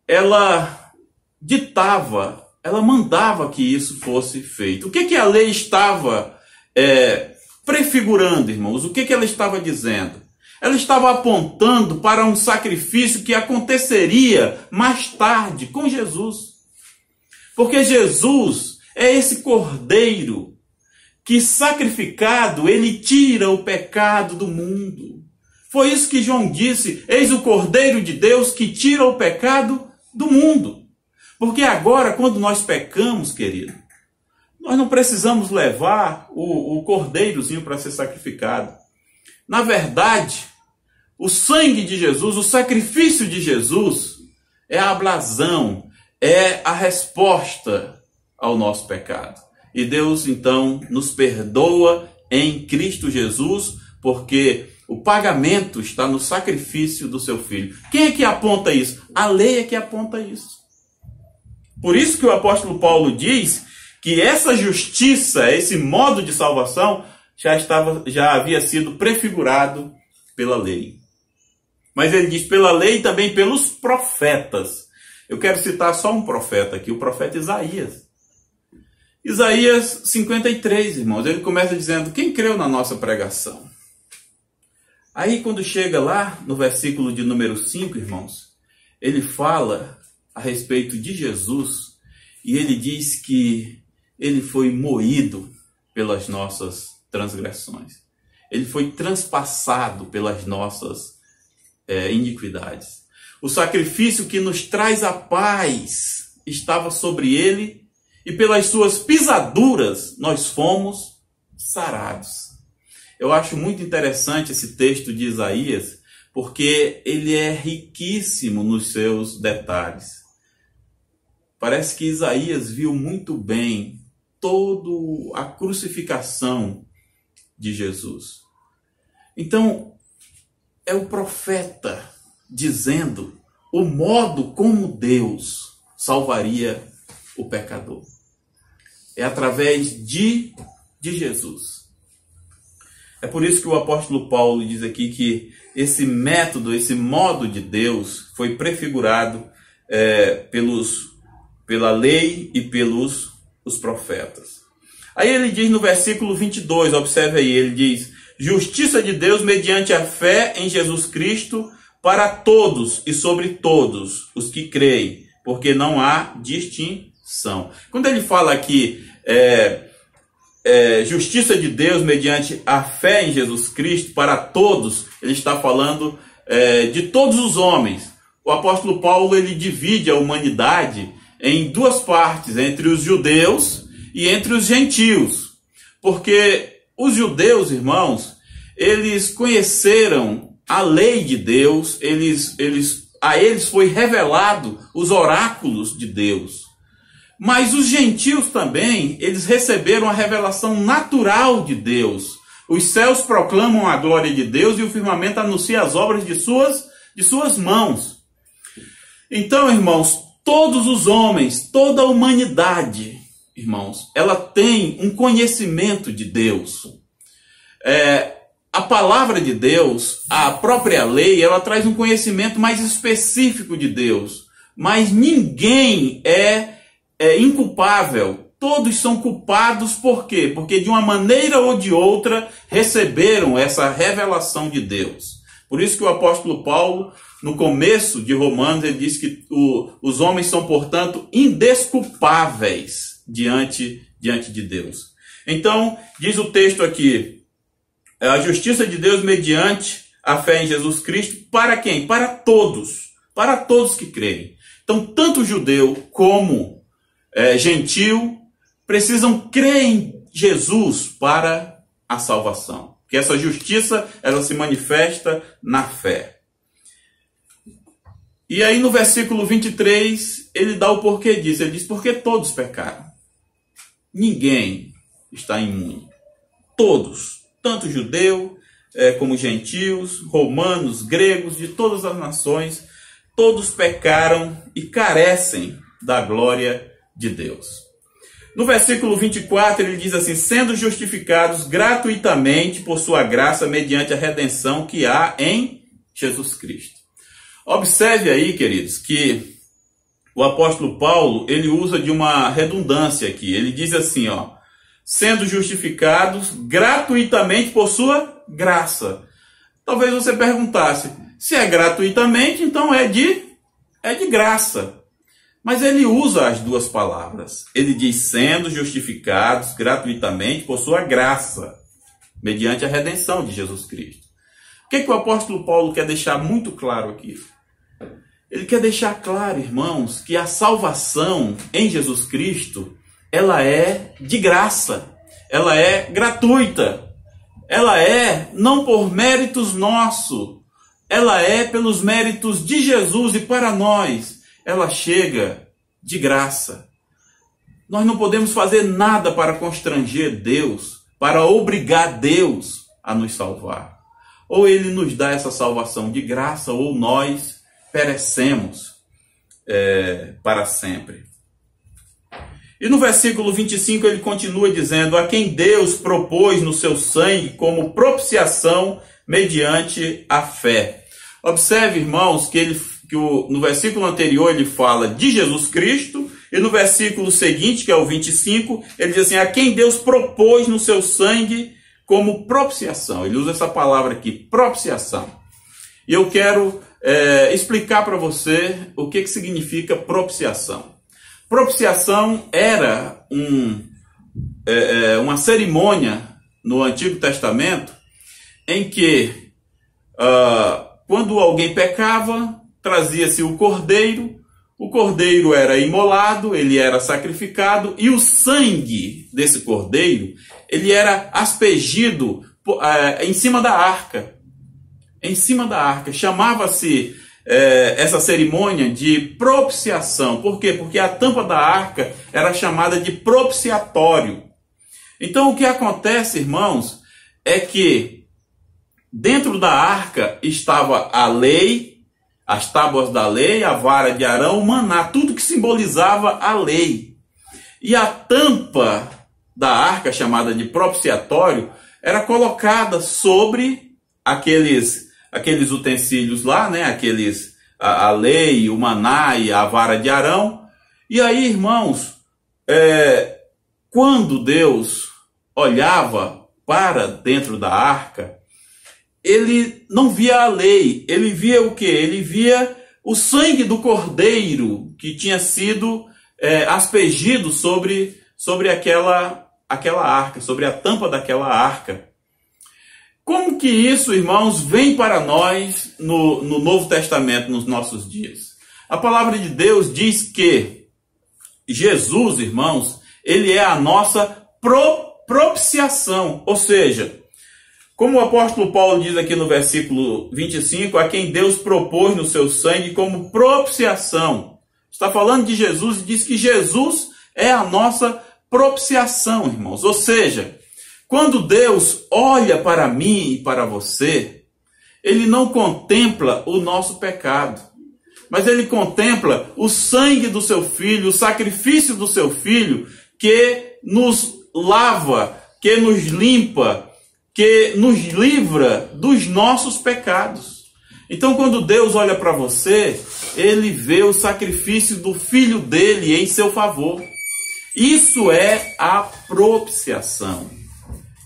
ela ditava, ela mandava que isso fosse feito. O que a lei estava prefigurando, irmãos? O que ela estava dizendo? Ela estava apontando para um sacrifício que aconteceria mais tarde com Jesus. Porque Jesus é esse cordeiro que, sacrificado, ele tira o pecado do mundo. Foi isso que João disse, eis o cordeiro de Deus que tira o pecado do mundo. Porque agora, quando nós pecamos, querido, nós não precisamos levar o cordeirozinho para ser sacrificado. Na verdade, o sangue de Jesus, o sacrifício de Jesus, é a blasão, é a resposta ao nosso pecado. E Deus, então, nos perdoa em Cristo Jesus, porque o pagamento está no sacrifício do seu Filho. Quem é que aponta isso? A lei é que aponta isso. Por isso que o apóstolo Paulo diz que essa justiça, esse modo de salvação, já havia sido prefigurado pela lei. Mas ele diz pela lei e também pelos profetas. Eu quero citar só um profeta aqui, o profeta Isaías. Isaías 53, irmãos, ele começa dizendo, quem creu na nossa pregação? Aí quando chega lá no versículo de número 5, irmãos, ele fala a respeito de Jesus e ele diz que ele foi moído pelas nossas transgressões. Ele foi transpassado pelas nossas iniquidades. O sacrifício que nos traz a paz estava sobre ele e pelas suas pisaduras nós fomos sarados. Eu acho muito interessante esse texto de Isaías, porque ele é riquíssimo nos seus detalhes. Parece que Isaías viu muito bem toda a crucificação de Jesus. Então, é o profeta dizendo o modo como Deus salvaria o pecador. É através de Jesus. É por isso que o apóstolo Paulo diz aqui que esse método, esse modo de Deus foi prefigurado pela lei e pelos os profetas. Aí ele diz no versículo 22, observe aí, ele diz, justiça de Deus mediante a fé em Jesus Cristo para todos e sobre todos os que creem, porque não há distinção. Quando ele fala aqui, justiça de Deus mediante a fé em Jesus Cristo para todos, ele está falando de todos os homens. O apóstolo Paulo ele divide a humanidade em duas partes, entre os judeus e entre os gentios. Porque os judeus, irmãos, eles conheceram a lei de Deus, a eles foi revelado os oráculos de Deus. Mas os gentios também, eles receberam a revelação natural de Deus. Os céus proclamam a glória de Deus e o firmamento anuncia as obras de suas mãos. Então, irmãos, todos os homens, toda a humanidade, irmãos, ela tem um conhecimento de Deus. A palavra de Deus, a própria lei, ela traz um conhecimento mais específico de Deus. Mas ninguém é inculpável. Todos são culpados por quê? Porque de uma maneira ou de outra receberam essa revelação de Deus. Por isso que o apóstolo Paulo no começo de Romanos, ele diz que os homens são, portanto, indesculpáveis diante de Deus. Então, diz o texto aqui, a justiça de Deus mediante a fé em Jesus Cristo, para quem? Para todos que creem. Então, tanto judeu como gentil precisam crer em Jesus para a salvação. Que essa justiça, ela se manifesta na fé. E aí no versículo 23, ele dá o porquê disso. Ele diz, porque todos pecaram. Ninguém está imune. Todos, tanto judeu como gentios, romanos, gregos, de todas as nações, todos pecaram e carecem da glória de Deus. No versículo 24, ele diz assim, sendo justificados gratuitamente por sua graça mediante a redenção que há em Jesus Cristo. Observe aí, queridos, que o apóstolo Paulo, ele usa de uma redundância aqui. Ele diz assim, ó, sendo justificados gratuitamente por sua graça. Talvez você perguntasse, se é gratuitamente, então é de graça. Mas ele usa as duas palavras. Ele diz, sendo justificados gratuitamente por sua graça, mediante a redenção de Jesus Cristo. O que o apóstolo Paulo quer deixar muito claro aqui? Ele quer deixar claro, irmãos, que a salvação em Jesus Cristo, ela é de graça, ela é gratuita, ela é não por méritos nossos, ela é pelos méritos de Jesus e para nós, ela chega de graça. Nós não podemos fazer nada para constranger Deus, para obrigar Deus a nos salvar. Ou Ele nos dá essa salvação de graça, ou nós perecemos para sempre. E no versículo 25 ele continua dizendo, a quem Deus propôs no seu sangue como propiciação mediante a fé. Observe, irmãos, que no versículo anterior ele fala de Jesus Cristo, e no versículo seguinte, que é o 25, ele diz assim, a quem Deus propôs no seu sangue como propiciação. Ele usa essa palavra aqui, propiciação. E eu quero explicar para você o que significa propiciação. Propiciação era uma cerimônia no Antigo Testamento em que, quando alguém pecava, trazia-se o cordeiro era imolado, ele era sacrificado, e o sangue desse cordeiro, ele era aspergido em cima da arca. Em cima da arca. Chamava-se essa cerimônia de propiciação. Por quê? Porque a tampa da arca era chamada de propiciatório. Então o que acontece, irmãos, é que dentro da arca estava a lei, as tábuas da lei, a vara de Arão, o maná, tudo que simbolizava a lei. E a tampa da arca, chamada de propiciatório, era colocada sobre aqueles utensílios lá, né? A lei, o maná e a vara de Arão. E aí, irmãos, quando Deus olhava para dentro da arca, ele não via a lei, ele via o quê? Ele via o sangue do cordeiro que tinha sido aspergido sobre aquela arca, sobre a tampa daquela arca. Como que isso, irmãos, vem para nós no Novo Testamento, nos nossos dias? A palavra de Deus diz que Jesus, irmãos, ele é a nossa propiciação, ou seja, como o apóstolo Paulo diz aqui no versículo 25, a quem Deus propôs no seu sangue como propiciação. Está falando de Jesus e diz que Jesus é a nossa propiciação, irmãos. Ou seja, quando Deus olha para mim e para você, Ele não contempla o nosso pecado, mas Ele contempla o sangue do seu Filho, o sacrifício do seu Filho, que nos lava, que nos limpa, que nos livra dos nossos pecados. Então, quando Deus olha para você, Ele vê o sacrifício do Filho dele em seu favor. Isso é a propiciação.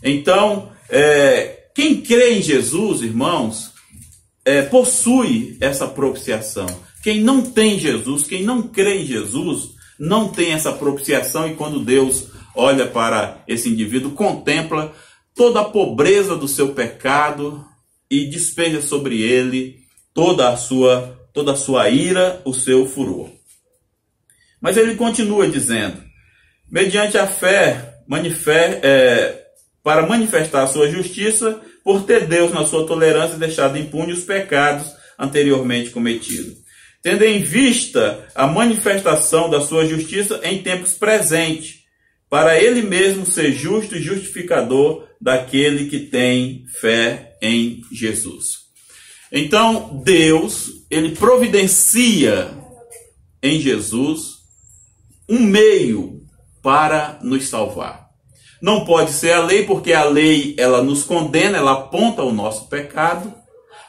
Então, quem crê em Jesus, irmãos, possui essa propiciação. Quem não tem Jesus, quem não crê em Jesus, não tem essa propiciação, e quando Deus olha para esse indivíduo, contempla toda a pobreza do seu pecado e despeja sobre ele toda a sua ira, o seu furor. Mas ele continua dizendo: mediante a fé, para manifestar a sua justiça, por ter Deus na sua tolerância deixado impune os pecados anteriormente cometidos, tendo em vista a manifestação da sua justiça em tempos presentes, para ele mesmo ser justo e justificador daquele que tem fé em Jesus. Então, Deus, ele providencia em Jesus um meio para nos salvar. Não pode ser a lei, porque a lei, ela nos condena, ela aponta o nosso pecado.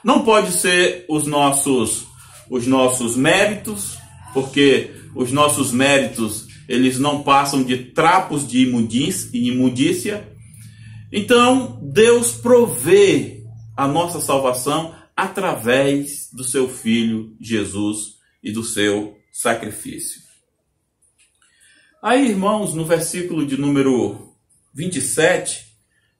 Não pode ser os nossos méritos, porque os nossos méritos, eles não passam de trapos de imundícia. Então, Deus provê a nossa salvação através do seu Filho Jesus e do seu sacrifício. Aí, irmãos, no versículo de número 27,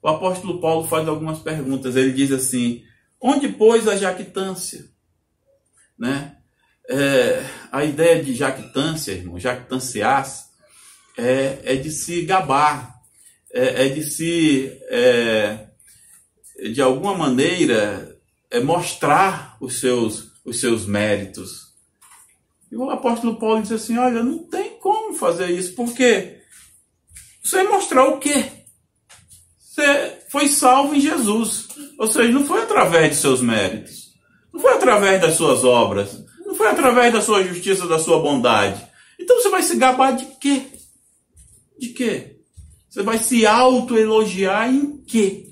o apóstolo Paulo faz algumas perguntas. Ele diz assim: onde, pois, a jactância? Né? A ideia de jactância, irmão, jactanciar, é de se gabar, de se, de alguma maneira, mostrar os seus méritos. E o apóstolo Paulo diz assim: olha, não tem como fazer isso, porque você vai mostrar o quê? Você foi salvo em Jesus, ou seja, não foi através de seus méritos, não foi através das suas obras, não foi através da sua justiça, da sua bondade. Então você vai se gabar de quê? De quê? Você vai se autoelogiar em quê?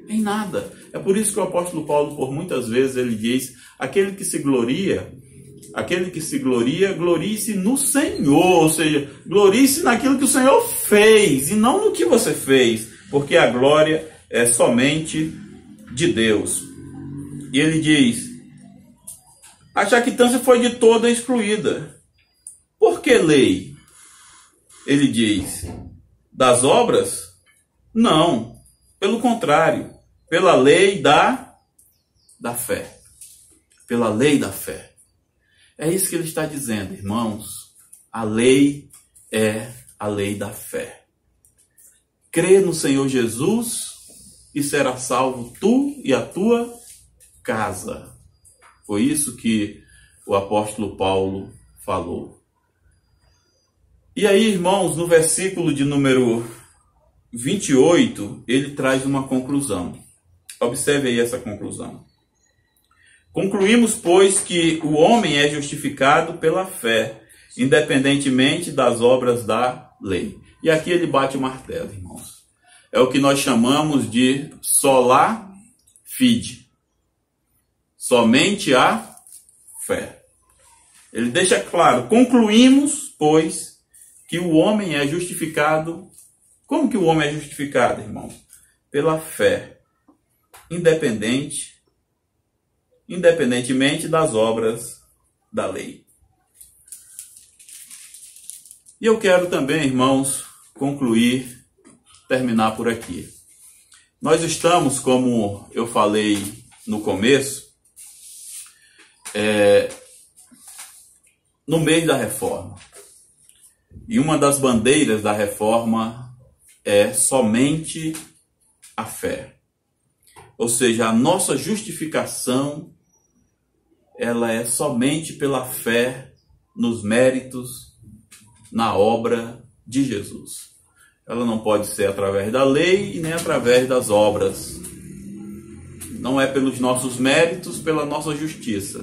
Em nada. É por isso que o apóstolo Paulo, por muitas vezes, ele diz: aquele que se gloria, glorie-se no Senhor, ou seja, glorie-se naquilo que o Senhor fez e não no que você fez, porque a glória é somente de Deus. E ele diz: a jactância foi de toda excluída. Por que lei? Ele diz: das obras? Não, pelo contrário, pela lei da fé. Pela lei da fé. É isso que ele está dizendo, irmãos. A lei é a lei da fé. Crê no Senhor Jesus e será salvo tu e a tua casa. Foi isso que o apóstolo Paulo falou. E aí, irmãos, no versículo de número 28, ele traz uma conclusão. Observe aí essa conclusão. Concluímos, pois, que o homem é justificado pela fé, independentemente das obras da lei. E aqui ele bate o martelo, irmãos. É o que nós chamamos de sola fide. Somente a fé. Ele deixa claro: concluímos, pois, que o homem é justificado. Como que o homem é justificado, irmãos? Pela fé, independentemente das obras da lei. E eu quero também, irmãos, terminar por aqui. Nós estamos, como eu falei no começo, no meio da reforma. E uma das bandeiras da reforma é somente a fé. Ou seja, a nossa justificação, ela é somente pela fé nos méritos, na obra de Jesus. Ela não pode ser através da lei e nem através das obras. Não é pelos nossos méritos, pela nossa justiça.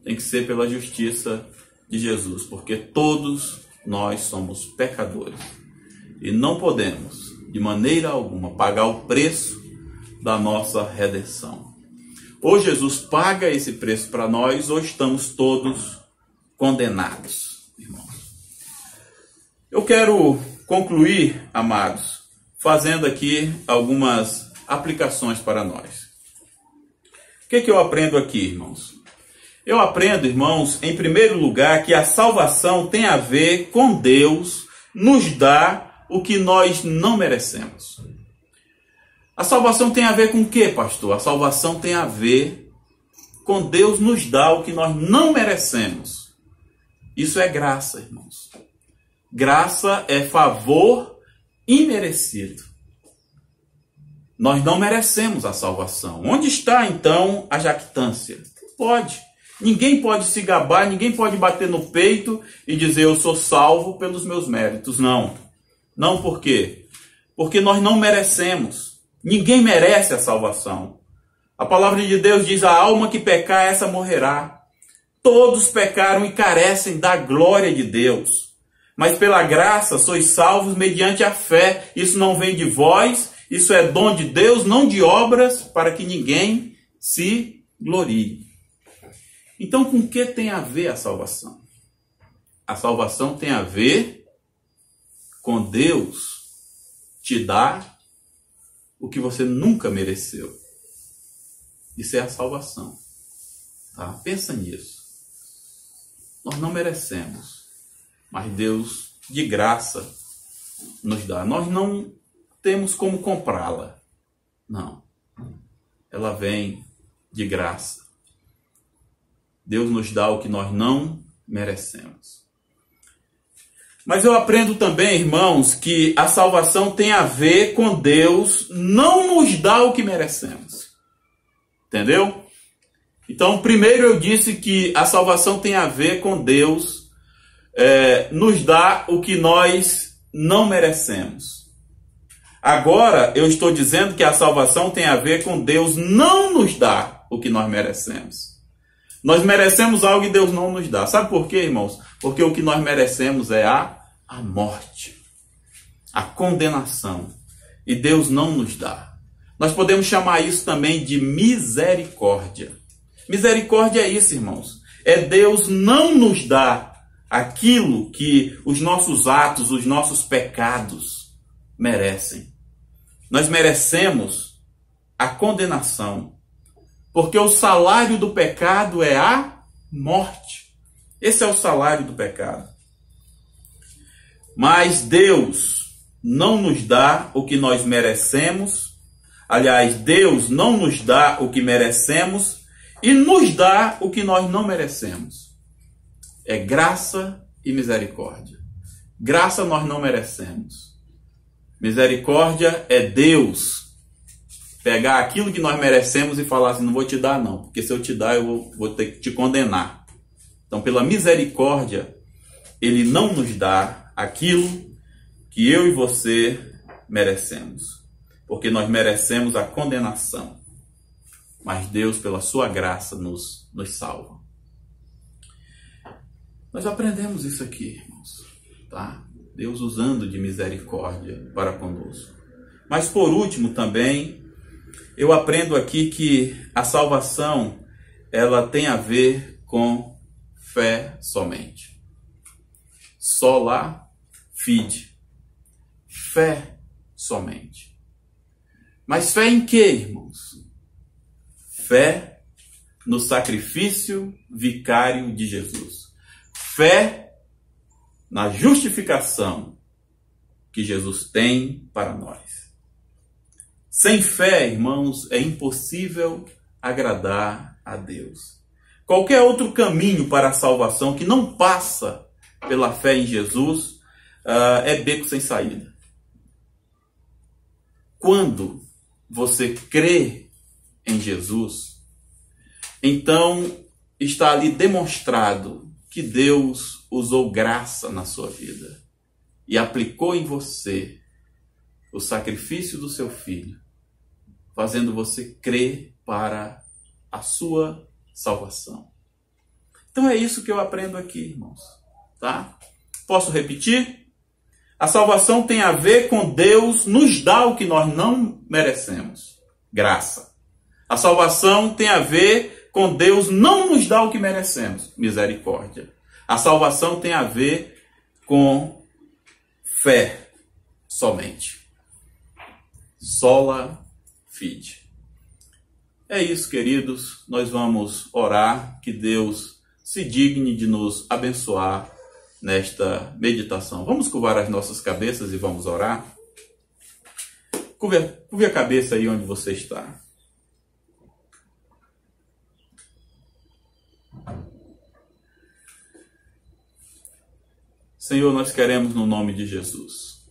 Tem que ser pela justiça de Jesus, porque todos nós somos pecadores. E não podemos, de maneira alguma, pagar o preço da nossa redenção. Ou Jesus paga esse preço para nós, ou estamos todos condenados, irmãos. Eu quero concluir, amados, fazendo aqui algumas aplicações para nós. que eu aprendo aqui, irmãos? Eu aprendo, irmãos, em primeiro lugar, que a salvação tem a ver com Deus nos dar o que nós não merecemos. A salvação tem a ver com o quê, pastor? A salvação tem a ver com Deus nos dar o que nós não merecemos. Isso é graça, irmãos. Graça é favor imerecido. Nós não merecemos a salvação. Onde está, então, a jactância? Não pode. Ninguém pode se gabar, ninguém pode bater no peito e dizer eu sou salvo pelos meus méritos. Não. Não por quê? Porque nós não merecemos. Ninguém merece a salvação. A palavra de Deus diz, a alma que pecar, essa morrerá. Todos pecaram e carecem da glória de Deus. Mas pela graça sois salvos mediante a fé. Isso não vem de vós, isso é dom de Deus, não de obras, para que ninguém se glorie. Então, com que tem a ver a salvação? A salvação tem a ver com Deus te dar o que você nunca mereceu. Isso é a salvação. Tá? Pensa nisso. Nós não merecemos, mas Deus, de graça, nos dá. Nós não temos como comprá-la. Não. Ela vem de graça. Deus nos dá o que nós não merecemos. Mas eu aprendo também, irmãos, que a salvação tem a ver com Deus não nos dar o que merecemos. Entendeu? Então, primeiro eu disse que a salvação tem a ver com Deus nos dar o que nós não merecemos. Agora, eu estou dizendo que a salvação tem a ver com Deus não nos dar o que nós merecemos. Nós merecemos algo e Deus não nos dá. Sabe por quê, irmãos? Porque o que nós merecemos é a morte, a condenação. E Deus não nos dá. Nós podemos chamar isso também de misericórdia. Misericórdia é isso, irmãos. É Deus não nos dar aquilo que os nossos atos, os nossos pecados merecem. Nós merecemos a condenação. Porque o salário do pecado é a morte. Esse é o salário do pecado. Mas Deus não nos dá o que nós merecemos. Aliás, Deus não nos dá o que merecemos e nos dá o que nós não merecemos. É graça e misericórdia. Graça nós não merecemos. Misericórdia é Deus pegar aquilo que nós merecemos e falar assim, não vou te dar não, porque se eu te dar eu vou ter que te condenar. Então, pela misericórdia, Ele não nos dá aquilo que eu e você merecemos, porque nós merecemos a condenação, mas Deus, pela sua graça, nos salva. Nós aprendemos isso aqui, irmãos, tá? Deus usando de misericórdia para conosco. Mas por último também, eu aprendo aqui que a salvação, ela tem a ver com fé somente. Sola fide. Fé somente. Mas fé em quê, irmãos? Fé no sacrifício vicário de Jesus. Fé na justificação que Jesus tem para nós. Sem fé, irmãos, é impossível agradar a Deus. Qualquer outro caminho para a salvação que não passa pela fé em Jesus é beco sem saída. Quando você crê em Jesus, então está ali demonstrado que Deus usou graça na sua vida e aplicou em você o sacrifício do seu filho, fazendo você crer para a sua salvação. Então é isso que eu aprendo aqui, irmãos. Tá? Posso repetir? A salvação tem a ver com Deus nos dar o que nós não merecemos. Graça. A salvação tem a ver com Deus não nos dar o que merecemos. Misericórdia. A salvação tem a ver com fé somente. Sola fide. É isso, queridos. Nós vamos orar, que Deus se digne de nos abençoar nesta meditação. Vamos curvar as nossas cabeças e vamos orar? Curve a cabeça aí onde você está. Senhor, nós queremos, no nome de Jesus,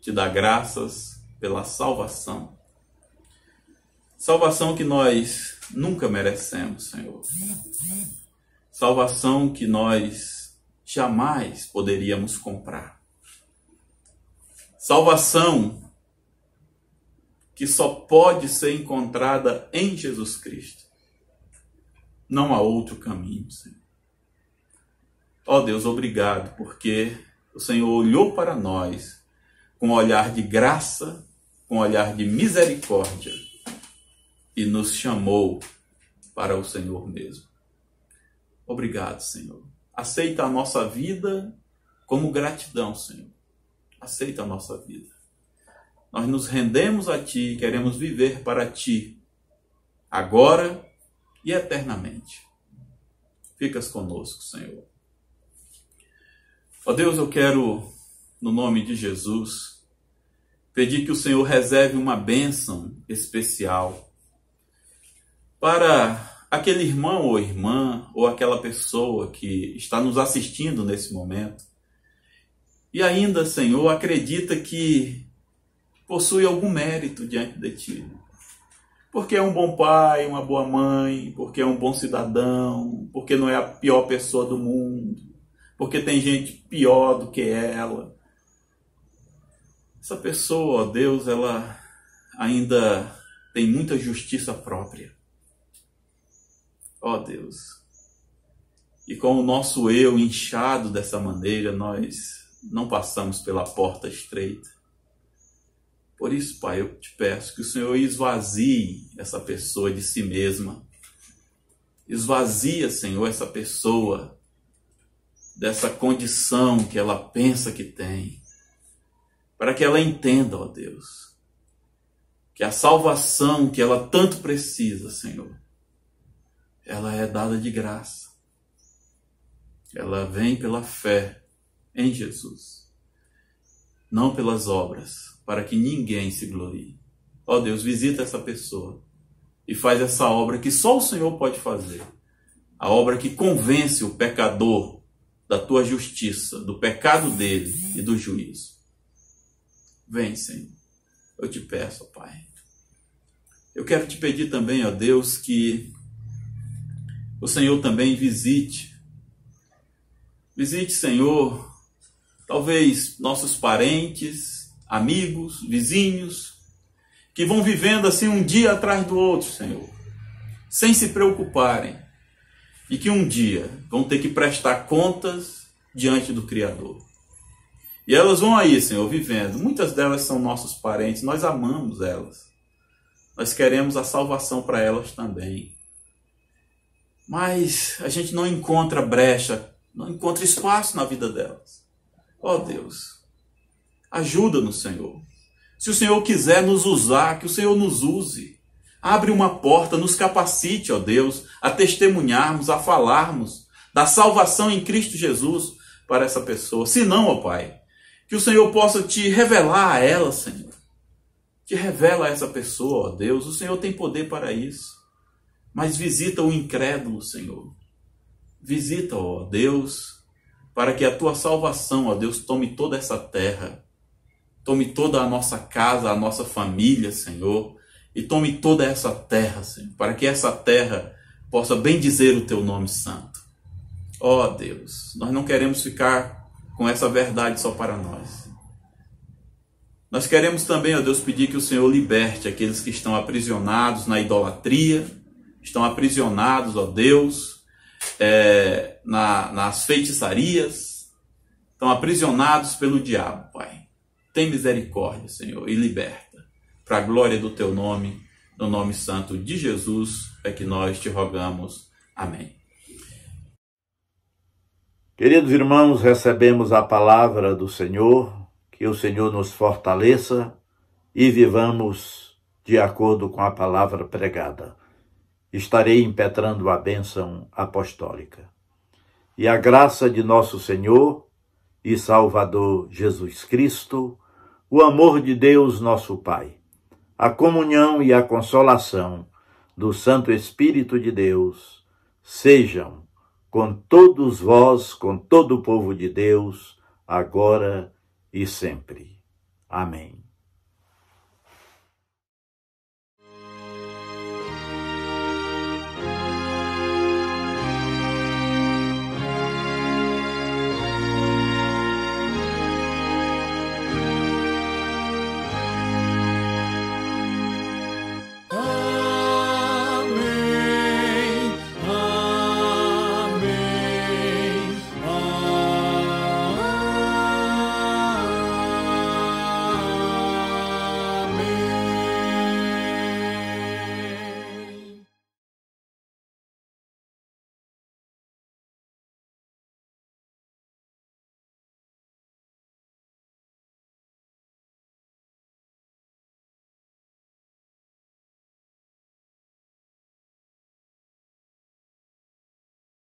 te dar graças pela salvação. Salvação que nós nunca merecemos, Senhor. Salvação que nós jamais poderíamos comprar. Salvação que só pode ser encontrada em Jesus Cristo. Não há outro caminho, Senhor. Ó Deus, obrigado, porque o Senhor olhou para nós com um olhar de graça, com um olhar de misericórdia e nos chamou para o Senhor mesmo. Obrigado, Senhor. Aceita a nossa vida como gratidão, Senhor. Aceita a nossa vida. Nós nos rendemos a Ti e queremos viver para Ti, agora e eternamente. Ficas conosco, Senhor. Ó Deus, eu quero, no nome de Jesus, pedir que o Senhor reserve uma bênção especial para aquele irmão ou irmã, ou aquela pessoa que está nos assistindo nesse momento, e ainda, Senhor, acredita que possui algum mérito diante de Ti. Porque é um bom pai, uma boa mãe, porque é um bom cidadão, porque não é a pior pessoa do mundo, porque tem gente pior do que ela. Essa pessoa, ó Deus, ela ainda tem muita justiça própria. Ó Deus. E com o nosso eu inchado dessa maneira, nós não passamos pela porta estreita. Por isso, Pai, eu te peço que o Senhor esvazie essa pessoa de si mesma. Esvazia, Senhor, essa pessoa dessa condição que ela pensa que tem, para que ela entenda, ó Deus, que a salvação que ela tanto precisa, Senhor, ela é dada de graça. Ela vem pela fé em Jesus, não pelas obras, para que ninguém se glorie. Ó Deus, visita essa pessoa e faz essa obra que só o Senhor pode fazer, a obra que convence o pecador da tua justiça, do pecado dele e do juízo. Vem, Senhor. Eu te peço, ó Pai. Eu quero te pedir também, ó Deus, que o Senhor também visite. Visite, Senhor, talvez nossos parentes, amigos, vizinhos, que vão vivendo assim um dia atrás do outro, Senhor, sem se preocuparem. E que um dia vão ter que prestar contas diante do Criador. E elas vão aí, Senhor, vivendo. Muitas delas são nossos parentes, nós amamos elas. Nós queremos a salvação para elas também. Mas a gente não encontra brecha, não encontra espaço na vida delas. Ó Deus, ajuda-nos, Senhor. Se o Senhor quiser nos usar, que o Senhor nos use. Abre uma porta, nos capacite, ó Deus, a testemunharmos, a falarmos da salvação em Cristo Jesus para essa pessoa. Se não, ó Pai, que o Senhor possa te revelar a ela, Senhor. Te revela a essa pessoa, ó Deus. O Senhor tem poder para isso. Mas visita o incrédulo, Senhor. Visita, ó Deus, para que a tua salvação, ó Deus, tome toda essa terra. Tome toda a nossa casa, a nossa família, Senhor. E tome toda essa terra, Senhor, para que essa terra possa bendizer o teu nome santo. Ó Deus, nós não queremos ficar com essa verdade só para nós. Nós queremos também, ó Deus, pedir que o Senhor liberte aqueles que estão aprisionados na idolatria, estão aprisionados, ó Deus, nas feitiçarias, estão aprisionados pelo diabo, Pai. Tem misericórdia, Senhor, e liberta. Para a glória do teu nome, no nome santo de Jesus, é que nós te rogamos. Amém. Queridos irmãos, recebemos a palavra do Senhor, que o Senhor nos fortaleça e vivamos de acordo com a palavra pregada. estarei impetrando a bênção apostólica. E a graça de nosso Senhor e Salvador Jesus Cristo, o amor de Deus nosso Pai, a comunhão e a consolação do Santo Espírito de Deus, sejam com todos vós, com todo o povo de Deus, agora e sempre. Amém.